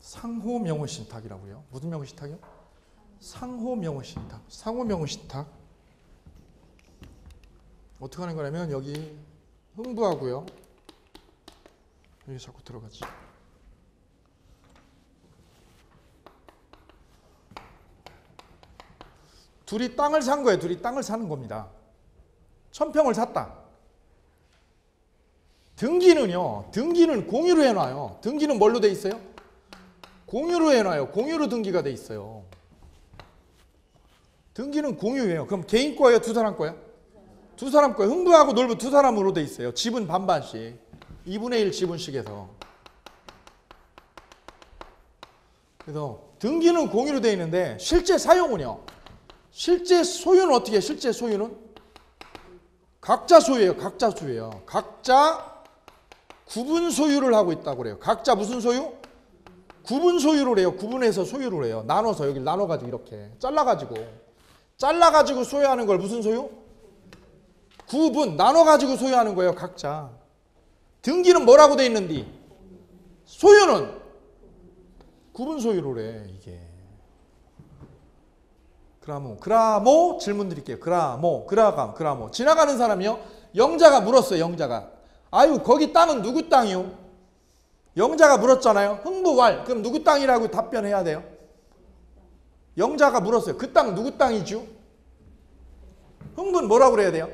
상호명의신탁이라고요. 무슨 명의신탁이요? 상호명의신탁. 상호명의신탁. 어떻게 하는 거냐면 여기 흥부하고요. 여기 자꾸 들어가지. 둘이 땅을 산 거예요. 둘이 땅을 사는 겁니다. 1000평을 샀다. 등기는 공유로 해놔요. 등기는 뭘로 돼 있어요? 공유로 해놔요. 공유로 등기가 돼 있어요. 등기는 공유예요. 그럼 개인 거예요? 두 사람 거예요? 두 사람 거예요. 흥부하고 놀부 두 사람으로 돼 있어요. 지분 반반씩. 2분의 1 지분씩에서. 그래서 등기는 공유로 돼 있는데 실제 사용은요. 실제 소유는 어떻게 해요? 실제 소유는? 각자 소유예요. 각자 소유예요. 각자 구분 소유를 하고 있다고 그래요. 각자 무슨 소유? 구분 소유를 해요. 구분해서 소유를 해요. 나눠서 여기 나눠가지고 이렇게 잘라가지고 소유하는 걸 무슨 소유? 구분 나눠가지고 소유하는 거예요. 각자. 등기는 뭐라고 돼 있는디? 소유는 구분 소유를 해. 이게 그라모 질문 드릴게요. 그라모 지나가는 사람이요. 영자가 물었어요. 영자가 아유 거기 땅은 누구 땅이요? 영자가 물었잖아요. 흥부왈. 그럼 누구 땅이라고 답변해야 돼요? 영자가 물었어요. 그 땅 누구 땅이죠? 흥부는 뭐라고 그래야 돼요?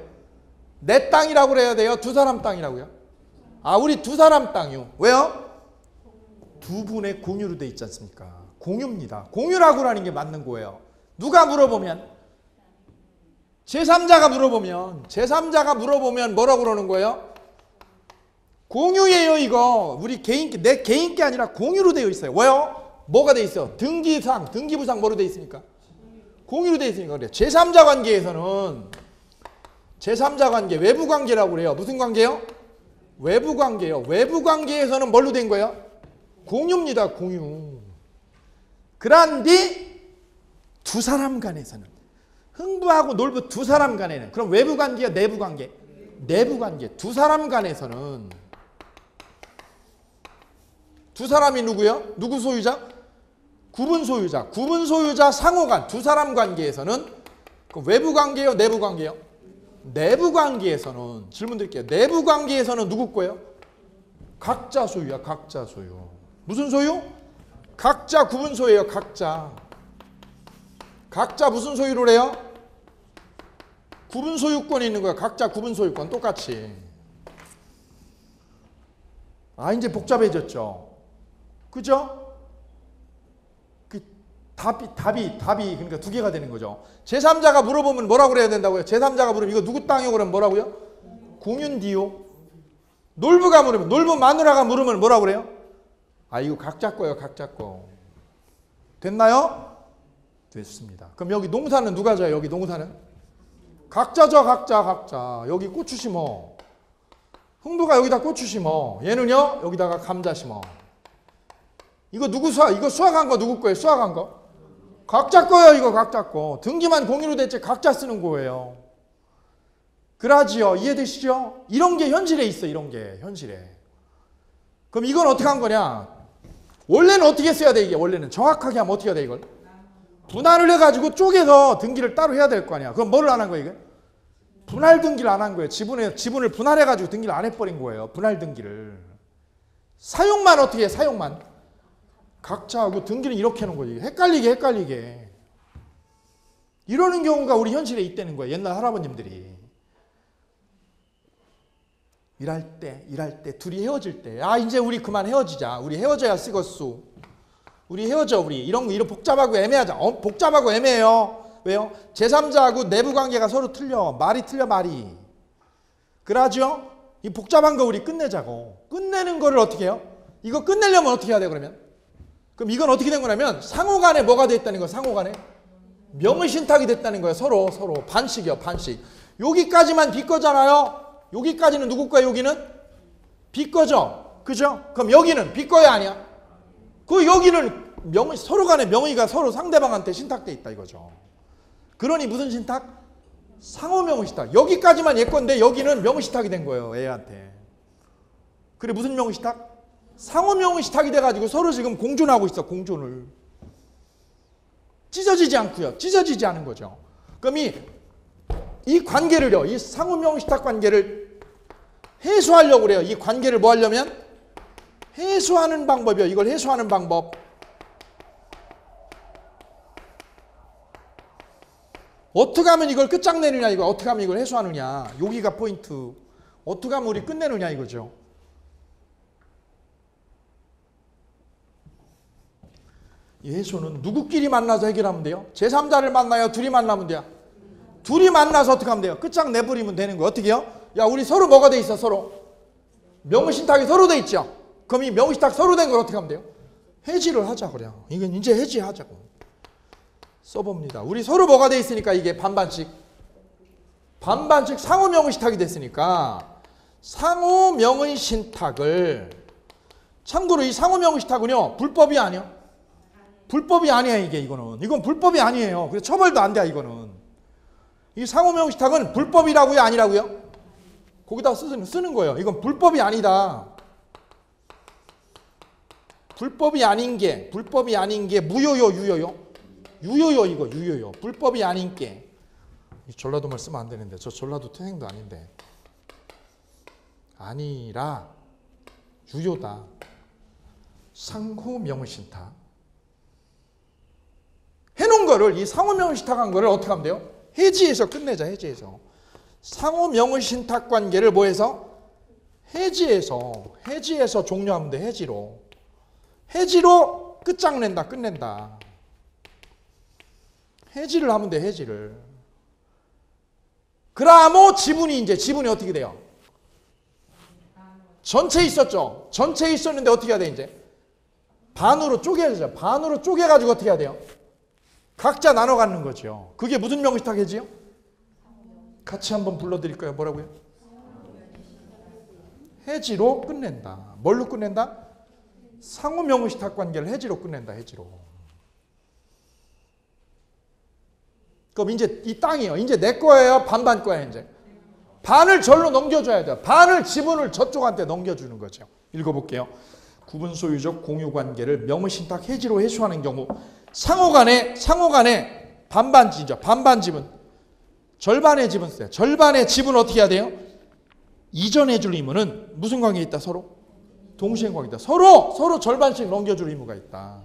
내 땅이라고 그래야 돼요? 두 사람 땅이라고요? 아 우리 두 사람 땅이요. 왜요? 두 분의 공유로 돼 있지 않습니까? 공유입니다. 공유라고 하는 게 맞는 거예요. 누가 물어보면 제3자가 물어보면 뭐라고 그러는 거예요? 공유예요. 이거 우리 내 개인 게 아니라 공유로 되어 있어요. 왜요? 뭐가 되어 있어요? 등기부상 뭐로 되어 있습니까? 공유로 되어 있으니까 그래요. 제3자 관계에서는 제3자 관계 외부 관계라고 그래요. 무슨 관계요? 외부 관계요. 외부 관계에서는 뭘로 된 거예요? 공유입니다. 공유. 그런데 두 사람 간에서는 흥부하고 놀부 두 사람 간에는 그럼 외부 관계야 내부 관계? 내부 관계. 두 사람 간에서는 두 사람이 누구요? 누구 소유자? 구분 소유자. 구분 소유자 상호간 두 사람 관계에서는 그럼 외부 관계요? 내부 관계요? 내부 관계에서는 질문 드릴게요. 내부 관계에서는 누구 거예요? 각자 소유야. 각자 소유. 무슨 소유? 각자 구분 소유예요. 각자 무슨 소유를 해요? 구분 소유권이 있는 거야. 각자 구분 소유권 똑같이. 아 이제 복잡해졌죠. 그죠? 그 답이 그러니까 두 개가 되는 거죠. 제3자가 물어보면 뭐라고 그래야 된다고요? 제3자가 물으면 이거 누구 땅이요? 그러면 뭐라고요? 공윤디요. 놀부가 물으면 놀부 마누라가 물으면 뭐라고 그래요? 아 이거 각자 거예요. 각자 거. 됐나요? 됐습니다. 그럼 여기 농사는 누가 져요? 여기 농사는? 각자죠. 각자. 여기 고추 심어. 흥부가 여기다 고추 심어. 얘는요 여기다가 감자 심어. 이거 누구 수학? 이거 수학한 거 누구 거예요? 수학한 거? 각자 거예요. 이거 각자 거. 등기만 공유로 됐지 각자 쓰는 거예요. 그러지요. 이해되시죠? 이런 게 현실에 있어. 이런 게 현실에. 그럼 이건 어떻게 한 거냐? 원래는 어떻게 써야 돼 이게? 원래는 정확하게 하면 어떻게 해야 돼 이걸? 분할을 해가지고 쪼개서 등기를 따로 해야 될 거 아니야. 그럼 뭐를 안 한 거야 이게? 분할 등기를 안 한 거예요. 지분을 분할해가지고 등기를 안 해버린 거예요. 분할 등기를. 사용만 어떻게 해? 사용만. 각자 하고 등기는 이렇게 하는 거지. 헷갈리게. 이러는 경우가 우리 현실에 있다는 거예요. 옛날 할아버님들이. 일할 때 둘이 헤어질 때 이제 우리 그만 헤어지자. 우리 헤어져야 쓰겄수. 우리 헤어져 우리. 이런 복잡하고 애매하자. 복잡하고 애매해요. 왜요? 제3자하고 내부 관계가 서로 틀려. 말이 틀려 말이. 그러죠? 이 복잡한 거 우리 끝내자고. 끝내는 거를 어떻게 해요? 이거 끝내려면 어떻게 해야 돼 그러면? 그럼 이건 어떻게 된 거냐면 상호간에 뭐가 됐다는 거예요? 상호간에 명의신탁이 됐다는 거예요. 서로 반씩이요. 반씩. 여기까지만 빚거잖아요. 여기까지는 누구 거야? 여기는 빚거죠. 그죠? 그럼 여기는 빚거야 아니야? 그 여기는 서로 간에 명의가 서로 상대방한테 신탁돼 있다 이거죠. 그러니 무슨 신탁? 상호 명의신탁. 여기까지만 얘 건데 여기는 명의신탁이 된 거예요. 애한테. 그래 무슨 명의신탁? 상호 명의신탁이 돼가지고 서로 지금 공존하고 있어. 공존을. 찢어지지 않고요. 찢어지지 않은 거죠. 그럼 이 관계를요. 이 상호 명의신탁 관계를 해소하려고 그래요. 이 관계를 뭐 하려면? 해소하는 방법이요. 이걸 해소하는 방법. 어떻게 하면 이걸 끝장내느냐 이거. 어떻게 하면 이걸 해소하느냐. 여기가 포인트. 어떻게 하면 우리 끝내느냐 이거죠. 이 해소는 누구끼리 만나서 해결하면 돼요? 제3자를 만나요? 둘이 만나면 돼요? 둘이 만나서 어떻게 하면 돼요? 끝장내버리면 되는 거예요. 어떻게 해요? 야 우리 서로 뭐가 돼 있어? 서로 명의신탁이 서로 돼 있죠. 그럼 이 명의신탁 서로 된 걸 어떻게 하면 돼요? 해지를 하자 그래요. 이건 이제 해지하자고 써봅니다. 우리 서로 뭐가 돼 있으니까 이게 반반씩 상호 명의신탁이 됐으니까 상호 명의신탁을 참고로 이 상호 명의신탁은요 불법이 아니야. 불법이 아니야 이게. 이건 불법이 아니에요. 그래서 처벌도 안 돼. 이거는 이 상호 명의신탁은 불법이라고요 아니라고요? 거기다 쓰는 거예요. 이건 불법이 아니다. 불법이 아닌 게 무효요 유효요? 유효요 이거 유효요. 불법이 아닌 게. 전라도 말 쓰면 안 되는데 저 전라도 태생도 아닌데. 아니라 유효다. 상호 명의신탁. 해놓은 거를 이 상호 명의신탁한 거를 어떻게 하면 돼요? 해지해서 끝내자. 해지해서. 상호 명의신탁 관계를 뭐해서? 해지해서 종료하면 돼. 해지로 끝장낸다. 끝낸다. 해지를 하면 돼. 해지를. 그러면 지분이 어떻게 돼요? 전체 있었죠. 전체 있었는데 어떻게 해야 돼 이제? 반으로 쪼개야죠. 반으로 쪼개가지고 어떻게 해야 돼요? 각자 나눠 갖는 거죠. 그게 무슨 명의신탁 해지요? 같이 한번 불러드릴까요? 뭐라고요? 해지로 끝낸다. 뭘로 끝낸다? 상호 명의신탁 관계를 해지로 끝낸다. 해지로. 그럼 이제 이 땅이요. 이제 내 거예요? 반반 거예요? 이제 반을 절로 넘겨줘야 돼요. 반을 지분을 저쪽한테 넘겨주는 거죠. 읽어볼게요. 구분 소유적 공유 관계를 명의신탁 해지로 해소하는 경우 상호간에 반반지죠. 반반 지분. 절반의 지분 써요. 절반의 지분 어떻게 해야 돼요? 이전해 줄 의무는 무슨 관계에 있다? 서로 동시행 관계다. 서로 절반씩 넘겨줄 의무가 있다.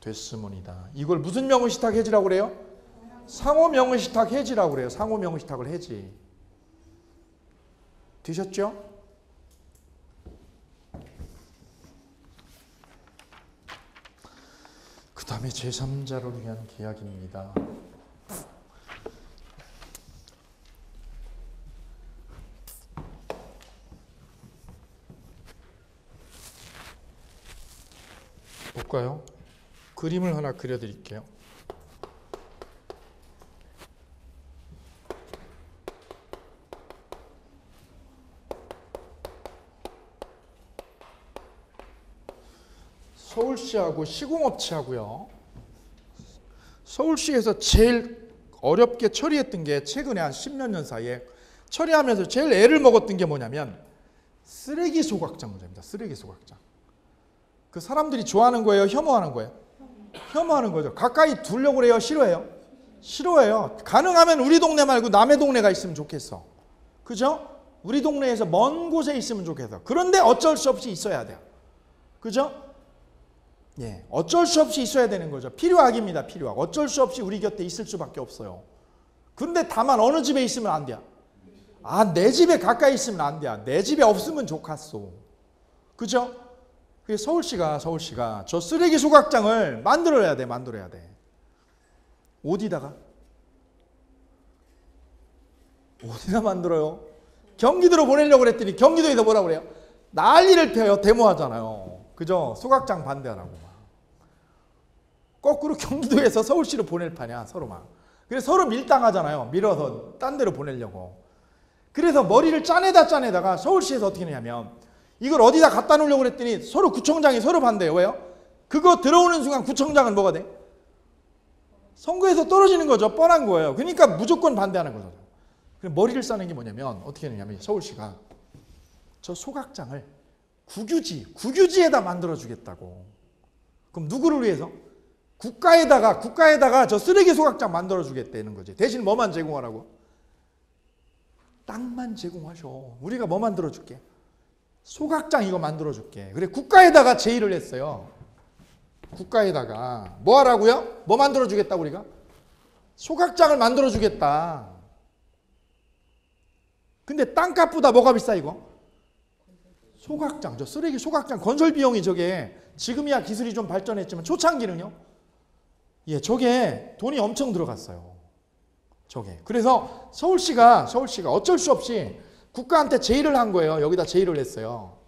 됐으문이다. 이걸 무슨 명의신탁 해지라고 그래요? 상호 명의신탁 해지라고 그래요. 상호 명의신탁을 해지. 되셨죠? 그 다음에 제3자를 위한 계약입니다. 볼까요? 그림을 하나 그려드릴게요. 서울시하고 시공업체하고요. 서울시에서 제일 어렵게 처리했던 게 최근에 한 10몇 년 사이에 처리하면서 제일 애를 먹었던 게 뭐냐면 쓰레기 소각장 문제입니다. 쓰레기 소각장. 그 사람들이 좋아하는 거예요? 혐오하는 거예요? 혐오하는 거죠. 가까이 두려고 그래요? 싫어해요? 싫어해요. 가능하면 우리 동네 말고 남의 동네가 있으면 좋겠어. 그죠? 우리 동네에서 먼 곳에 있으면 좋겠어. 그런데 어쩔 수 없이 있어야 돼요. 그죠? 예, 어쩔 수 없이 있어야 되는 거죠. 필요악입니다. 필요악. 어쩔 수 없이 우리 곁에 있을 수밖에 없어요. 근데 다만 어느 집에 있으면 안 돼요? 아, 내 집에 가까이 있으면 안 돼요. 내 집에 없으면 좋겠어. 그죠? 그래서 서울시가 저 쓰레기 소각장을 만들어야 돼. 어디다 만들어요? 경기도로 보내려고 그랬더니 경기도에서 뭐라고 그래요? 난리를 펴요. 데모하잖아요. 그죠? 소각장 반대하라고 막. 거꾸로 경기도에서 서울시로 보낼 판이야. 서로 막. 그래서 서로 밀당하잖아요. 밀어서 딴 데로 보내려고. 그래서 머리를 짜내다가 서울시에서 어떻게 했냐면 이걸 어디다 갖다 놓으려고 그랬더니 서로 구청장이 서로 반대해요. 왜요? 그거 들어오는 순간 구청장은 뭐가 돼? 선거에서 떨어지는 거죠. 뻔한 거예요. 그러니까 무조건 반대하는 거죠. 머리를 싸는 게 뭐냐면 어떻게 했냐면 서울시가 저 소각장을 국유지에다 만들어 주겠다고. 그럼 누구를 위해서? 국가에다가 저 쓰레기 소각장 만들어 주겠다는 거지. 대신 뭐만 제공하라고? 땅만 제공하셔. 우리가 뭐 만들어 줄게? 소각장 이거 만들어 줄게. 그래, 국가에다가 제의를 했어요. 국가에다가 뭐 하라고요? 뭐 만들어 주겠다고 우리가? 소각장을 만들어 주겠다. 근데 땅값보다 뭐가 비싸 이거? 소각장, 저 쓰레기 소각장 건설 비용이 저게 지금이야 기술이 좀 발전했지만 초창기는요. 예, 저게 돈이 엄청 들어갔어요. 저게. 그래서 서울시가 어쩔 수 없이 국가한테 제의를 한 거예요. 여기다 제의를 했어요.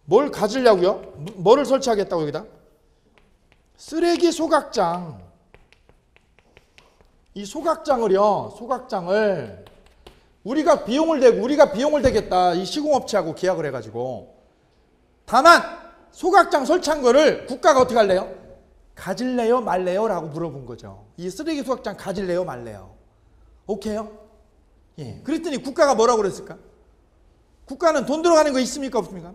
뭘 가지려고요? 뭐를 설치하겠다고 여기다? 쓰레기 소각장. 이 소각장을 우리가 비용을 대겠다. 이 시공업체하고 계약을 해가지고. 다만 소각장 설치한 거를 국가가 어떻게 할래요? 가질래요 말래요? 라고 물어본 거죠. 이 쓰레기 소각장 가질래요 말래요? 오케이요? 예. 그랬더니 국가가 뭐라고 그랬을까? 국가는 돈 들어가는 거 있습니까 없습니까?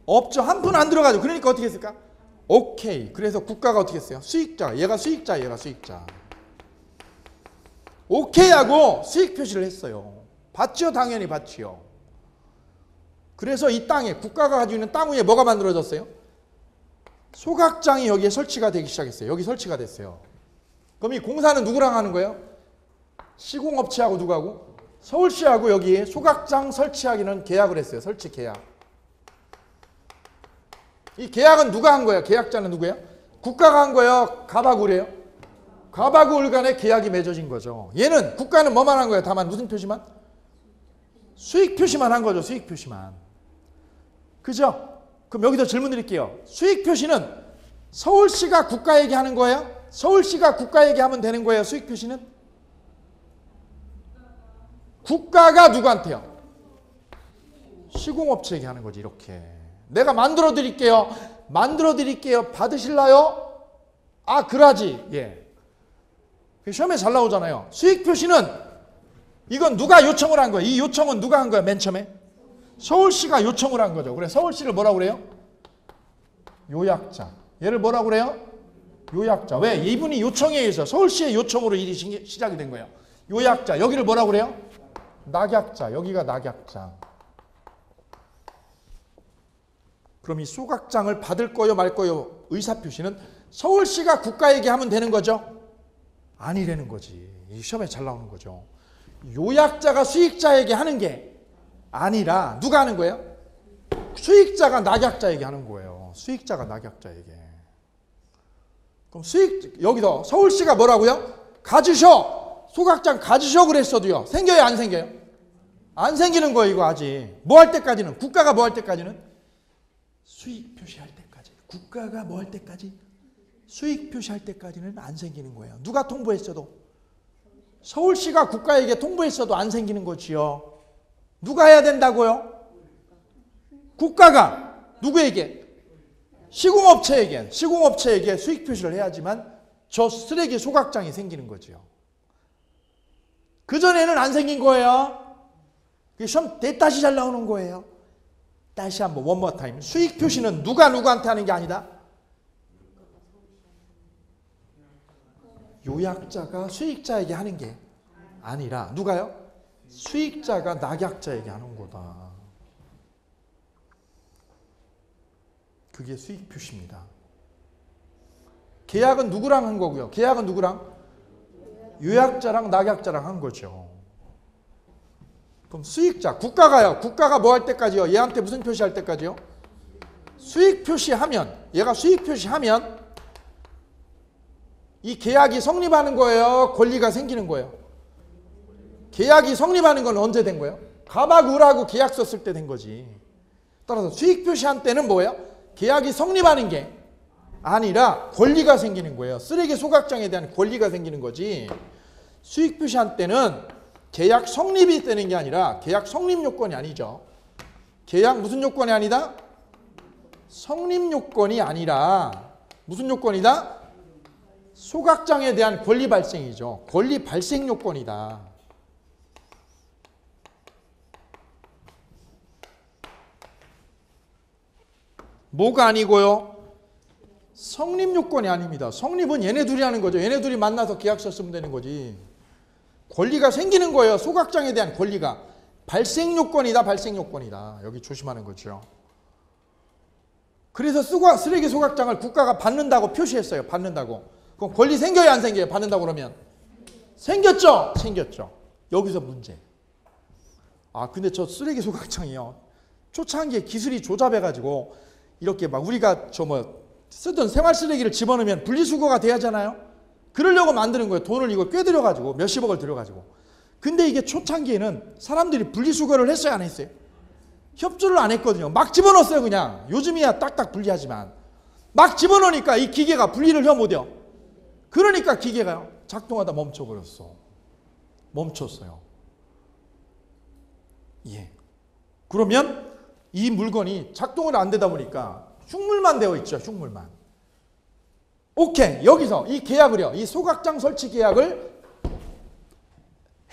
없죠. 한 푼 안 들어가죠. 그러니까 어떻게 했을까? 오케이. 그래서 국가가 어떻게 했어요? 얘가 수익자. 오케이 하고 수익 표시를 했어요. 받지요? 당연히 받지요. 그래서 이 땅에 국가가 가지고 있는 땅 위에 뭐가 만들어졌어요? 소각장이 여기에 설치가 되기 시작했어요. 여기 설치가 됐어요. 그럼 이 공사는 누구랑 하는 거예요? 시공업체하고 누구하고? 서울시하고 여기에 소각장 설치하기는 계약을 했어요. 설치 계약. 이 계약은 누가 한 거예요? 계약자는 누구예요? 국가가 한 거예요? 가바구래요? 가바구울 간에 계약이 맺어진 거죠. 얘는 국가는 뭐만 한 거예요? 다만 무슨 표시만? 수익 표시만 한 거죠. 수익 표시만. 그죠? 그럼 여기서 질문 드릴게요. 수익 표시는 서울시가 국가에게 하는 거예요? 서울시가 국가에게 하면 되는 거예요? 수익 표시는? 국가가 누구한테요? 시공업체에게 하는 거지. 이렇게. 내가 만들어 드릴게요. 받으실라요? 아, 그러지. 예. 시험에 잘 나오잖아요. 수익 표시는 이건 누가 요청을 한 거예요? 이 요청은 누가 한 거예요? 맨 처음에? 서울시가 요청을 한 거죠. 그래, 서울시를 뭐라고 그래요? 요약자. 얘를 뭐라고 그래요? 요약자. 왜? 이분이 요청에 의해서 서울시의 요청으로 일이 시작이 된 거예요. 요약자. 여기를 뭐라고 그래요? 낙약자. 여기가 낙약자. 그럼 이 소각장을 받을 거요 말 거요 의사표시는 서울시가 국가에게 하면 되는 거죠? 아니라는 거지. 이 시험에 잘 나오는 거죠. 요약자가 수익자에게 하는 게 아니라 누가 하는 거예요? 수익자가 낙약자에게 하는 거예요. 수익자가 낙약자에게. 그럼 여기서 서울시가 뭐라고요? 가지셔. 소각장 가지셔 그랬어도요. 생겨요 안 생겨요? 안 생기는 거예요 이거 아직. 뭐 할 때까지는? 국가가 뭐 할 때까지는? 수익 표시할 때까지. 국가가 뭐 할 때까지? 수익 표시할 때까지는 안 생기는 거예요. 누가 통보했어도? 서울시가 국가에게 통보했어도 안 생기는 거지요. 누가 해야 된다고요? 국가가. 누구에게? 시공업체에게 수익 표시를 해야지만 저 쓰레기 소각장이 생기는 거죠. 그전에는 안 생긴 거예요. 시험 대따시 잘 나오는 거예요. 다시 한번 one more time. 수익 표시는 누가 누구한테 하는 게 아니다. 요약자가 수익자에게 하는 게 아니라 누가요? 수익자가 낙약자에게 하는 거다. 그게 수익 표시입니다. 계약은 누구랑 한 거고요? 계약은 누구랑? 요약자랑 낙약자랑 한 거죠. 그럼 수익자, 국가가요. 국가가 뭐 할 때까지요? 얘한테 무슨 표시할 때까지요? 수익 표시하면, 얘가 수익 표시하면 이 계약이 성립하는 거예요? 권리가 생기는 거예요? 계약이 성립하는 건 언제 된 거예요? 가박을하고 계약 썼을 때 된 거지. 따라서 수익 표시한 때는 뭐예요? 계약이 성립하는 게 아니라 권리가 생기는 거예요. 쓰레기 소각장에 대한 권리가 생기는 거지. 수익 표시한 때는 계약 성립이 되는 게 아니라 계약 성립 요건이 아니죠. 계약 무슨 요건이 아니다? 성립 요건이 아니라 무슨 요건이다? 소각장에 대한 권리 발생이죠. 권리 발생 요건이다. 뭐가 아니고요? 성립 요건이 아닙니다. 성립은 얘네 둘이 하는 거죠. 얘네 둘이 만나서 계약서 쓰면 되는 거지. 권리가 생기는 거예요. 소각장에 대한 권리가. 발생 요건이다. 발생 요건이다. 여기 조심하는 거죠. 그래서 쓰레기 소각장을 국가가 받는다고 표시했어요. 받는다고. 그럼 권리 생겨요? 안 생겨요? 받는다고 그러면? 생겼죠? 생겼죠. 여기서 문제. 아 근데 저 쓰레기 소각장이요. 초창기에 기술이 조잡해가지고 이렇게 막 우리가 쓰던 생활 쓰레기를 집어넣으면 분리수거가 돼야 하잖아요. 그러려고 만드는 거예요. 돈을 이거 꽤 들여가지고 몇십억을 들여가지고. 근데 이게 초창기에는 사람들이 분리수거를 했어요? 안 했어요? 협조를 안 했거든요. 막 집어넣었어요. 그냥. 요즘이야 딱딱 분리하지만 막 집어넣으니까 이 기계가 분리를 해 못해요. 그러니까 기계가요 작동하다 멈춰버렸어. 멈췄어요. 예. 그러면 이 물건이 작동을 안 되다 보니까 흉물만 되어 있죠. 흉물만. 오케이. 여기서 이 계약을요. 이 소각장 설치 계약을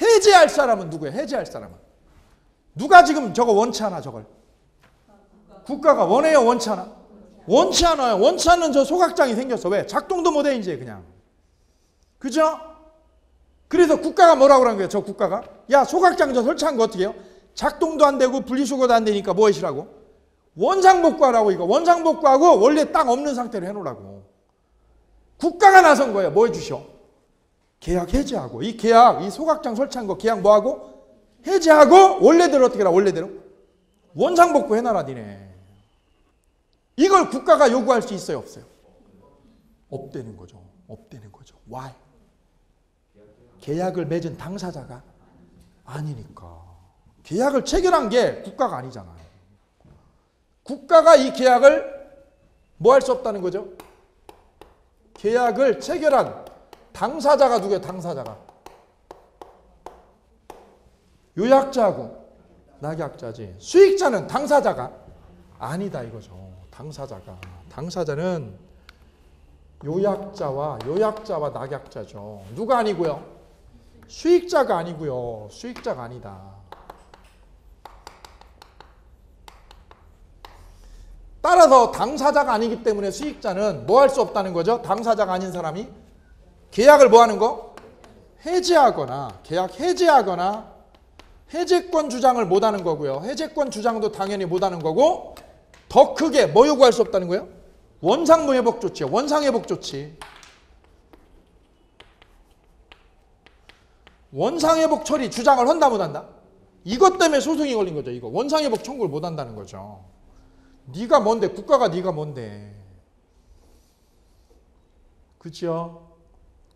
해제할 사람은 누구예요? 해제할 사람은. 누가 지금 저거 원치 않아 저걸? 국가가 원해요? 원치 않아? 원치 않아요. 원치 않는 저 소각장이 생겼어. 왜? 작동도 못해 이제 그냥. 그죠? 그래서 국가가 뭐라고 그런 거예요? 저 국가가? 야 소각장 저 설치한 거 어떻게 해요? 작동도 안 되고 분리수거도 안 되니까 뭐 하시라고? 원상복구하라고. 이거 원상복구하고 원래 땅 없는 상태로 해놓으라고. 국가가 나선 거예요. 뭐 해주셔? 계약 해제하고. 이 계약, 이 소각장 설치한 거 계약 뭐하고? 해제하고 원래대로 어떻게 해라? 원래대로 원상복구 해놔라 니네. 이걸 국가가 요구할 수 있어요? 없어요? 없다는 거죠. 없다는 거죠. Why? 계약을 맺은 당사자가 아니니까. 계약을 체결한 게 국가가 아니잖아요. 국가가 이 계약을 뭐 할 수 없다는 거죠? 계약을 체결한 당사자가 누구예요? 당사자가. 요약자하고 낙약자지. 수익자는 당사자가 아니다 이거죠. 당사자가. 당사자는 요약자와 낙약자죠. 누가 아니고요? 수익자가 아니고요. 수익자가 아니다. 따라서 당사자가 아니기 때문에 수익자는 뭐 할 수 없다는 거죠? 당사자가 아닌 사람이 계약을 뭐 하는 거? 해제하거나 계약 해제하거나 해제권 주장을 못 하는 거고요. 해제권 주장도 당연히 못 하는 거고 더 크게 뭐 요구할 수 없다는 거예요? 원상무 회복 조치요. 원상회복 조치. 원상회복 처리 주장을 한다 못 한다? 이것 때문에 소송이 걸린 거죠. 이거 원상회복 청구를 못 한다는 거죠. 네가 뭔데? 국가가 네가 뭔데? 그죠?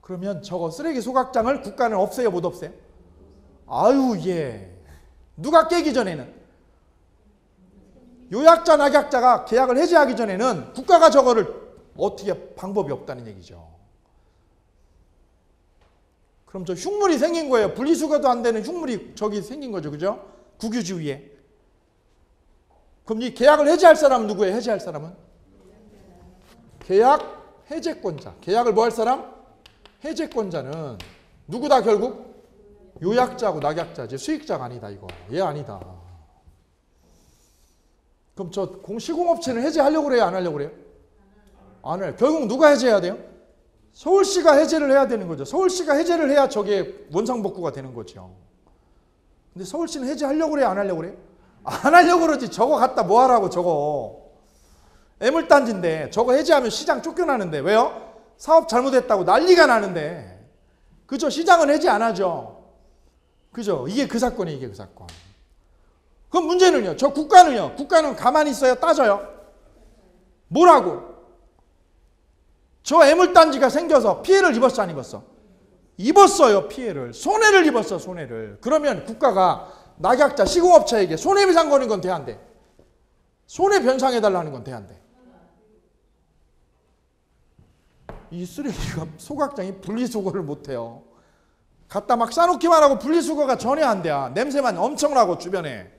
그러면 저거 쓰레기 소각장을 국가는 없애요? 못 없애요? 아유 예. 누가 깨기 전에는 요약자 낙약자가 계약을 해제하기 전에는 국가가 저거를 어떻게 방법이 없다는 얘기죠. 그럼 저 흉물이 생긴 거예요. 분리수거도 안 되는 흉물이 저기 생긴 거죠. 그죠? 국유지 위에. 그럼 이 계약을 해제할 사람은 누구예요? 해제할 사람은? 계약 해제권자. 계약을 뭐 할 사람? 해제권자는 누구다 결국? 요약자고 낙약자지. 수익자가 아니다 이거. 얘 아니다. 그럼 저 시공업체는 해제하려고 그래요? 안 하려고 그래요? 안 해요. 결국 누가 해제해야 돼요? 서울시가 해제를 해야 되는 거죠. 서울시가 해제를 해야 저게 원상복구가 되는 거죠. 근데 서울시는 해제하려고 그래요? 안 하려고 그래요? 안 하려고 그러지. 저거 갖다 뭐 하라고 저거. 애물단지인데 저거 해제하면 시장 쫓겨나는데. 왜요? 사업 잘못했다고 난리가 나는데. 그죠? 시장은 해제 안 하죠. 그죠? 이게 그 사건이에요. 이게 그 사건. 그럼 문제는요. 저 국가는요. 국가는 가만히 있어요? 따져요? 뭐라고? 저 애물단지가 생겨서 피해를 입었어? 안 입었어? 입었어요. 피해를. 손해를 입었어. 손해를. 그러면 국가가 낙약자 시공업체에게 손해배상 거는 건 돼? 안 돼? 손해변상해달라는 건 돼? 안 돼? 이 쓰레기가 소각장이 분리수거를 못해요. 갖다 막 싸놓기만 하고 분리수거가 전혀 안 돼. 냄새만 엄청 나고 주변에.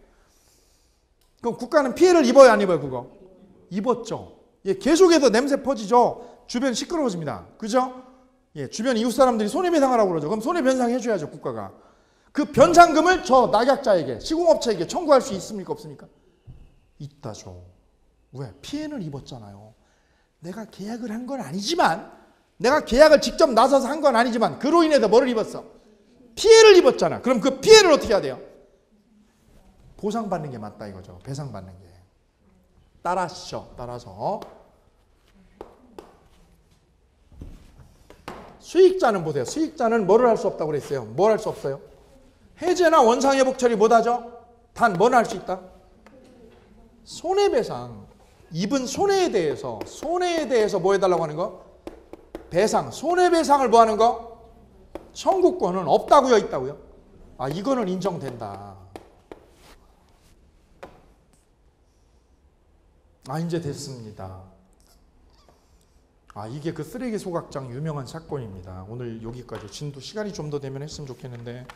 그럼 국가는 피해를 입어요? 안 입어요? 그거? 입었죠. 예, 계속해서 냄새 퍼지죠. 주변 시끄러워집니다. 그죠? 예, 주변 이웃 사람들이 손해배상하라고 그러죠. 그럼 손해배상 해줘야죠. 국가가. 그 변상금을 저 낙약자에게 시공업체에게 청구할 수 있습니까? 없습니까? 있다죠. 왜? 피해를 입었잖아요. 내가 계약을 한 건 아니지만 내가 계약을 직접 나서서 한 건 아니지만 그로 인해서 뭐를 입었어? 피해를 입었잖아. 그럼 그 피해를 어떻게 해야 돼요? 보상받는 게 맞다 이거죠. 배상받는 게. 따라서 수익자는 보세요. 수익자는 뭐를 할 수 없다고 그랬어요? 뭘 할 수 없어요? 해제나 원상회복 처리 못하죠? 단 뭐는 할 수 있다? 손해배상. 입은 손해에 대해서 뭐 해달라고 하는 거? 배상. 손해배상을 뭐 하는 거? 청구권은 없다고요? 있다고요? 아, 이거는 인정된다. 아, 이제 됐습니다. 아, 이게 그 쓰레기 소각장 유명한 사건입니다. 오늘 여기까지. 진도 시간이 좀 더 되면 했으면 좋겠는데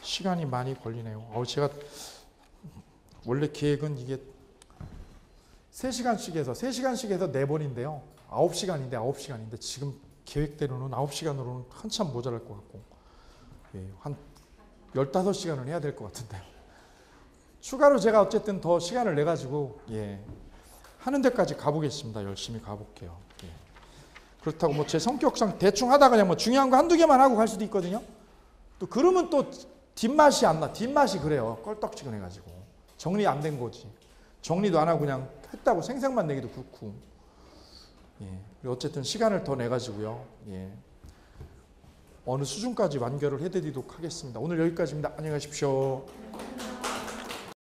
시간이 많이 걸리네요. 제가 원래 계획은 이게 3시간씩 해서 4번인데요. 9시간인데 지금 계획대로는 9시간으로는 한참 모자랄 것 같고, 예, 한 15시간은 해야 될 것 같은데요. 추가로 제가 어쨌든 더 시간을 내가지고, 예, 하는 데까지 가보겠습니다. 열심히 가볼게요. 예. 그렇다고 뭐 제 성격상 대충 하다가 그냥 뭐 중요한 거 한두 개만 하고 갈 수도 있거든요. 또 그러면 또 뒷맛이 안 나. 뒷맛이 그래요. 껄떡지근해가지고. 정리 안 된 거지. 정리도 안 하고 그냥 했다고 생색만 내기도 그렇고. 예. 어쨌든 시간을 더 내가지고요. 예. 어느 수준까지 완결을 해드리도록 하겠습니다. 오늘 여기까지입니다. 안녕히 가십시오.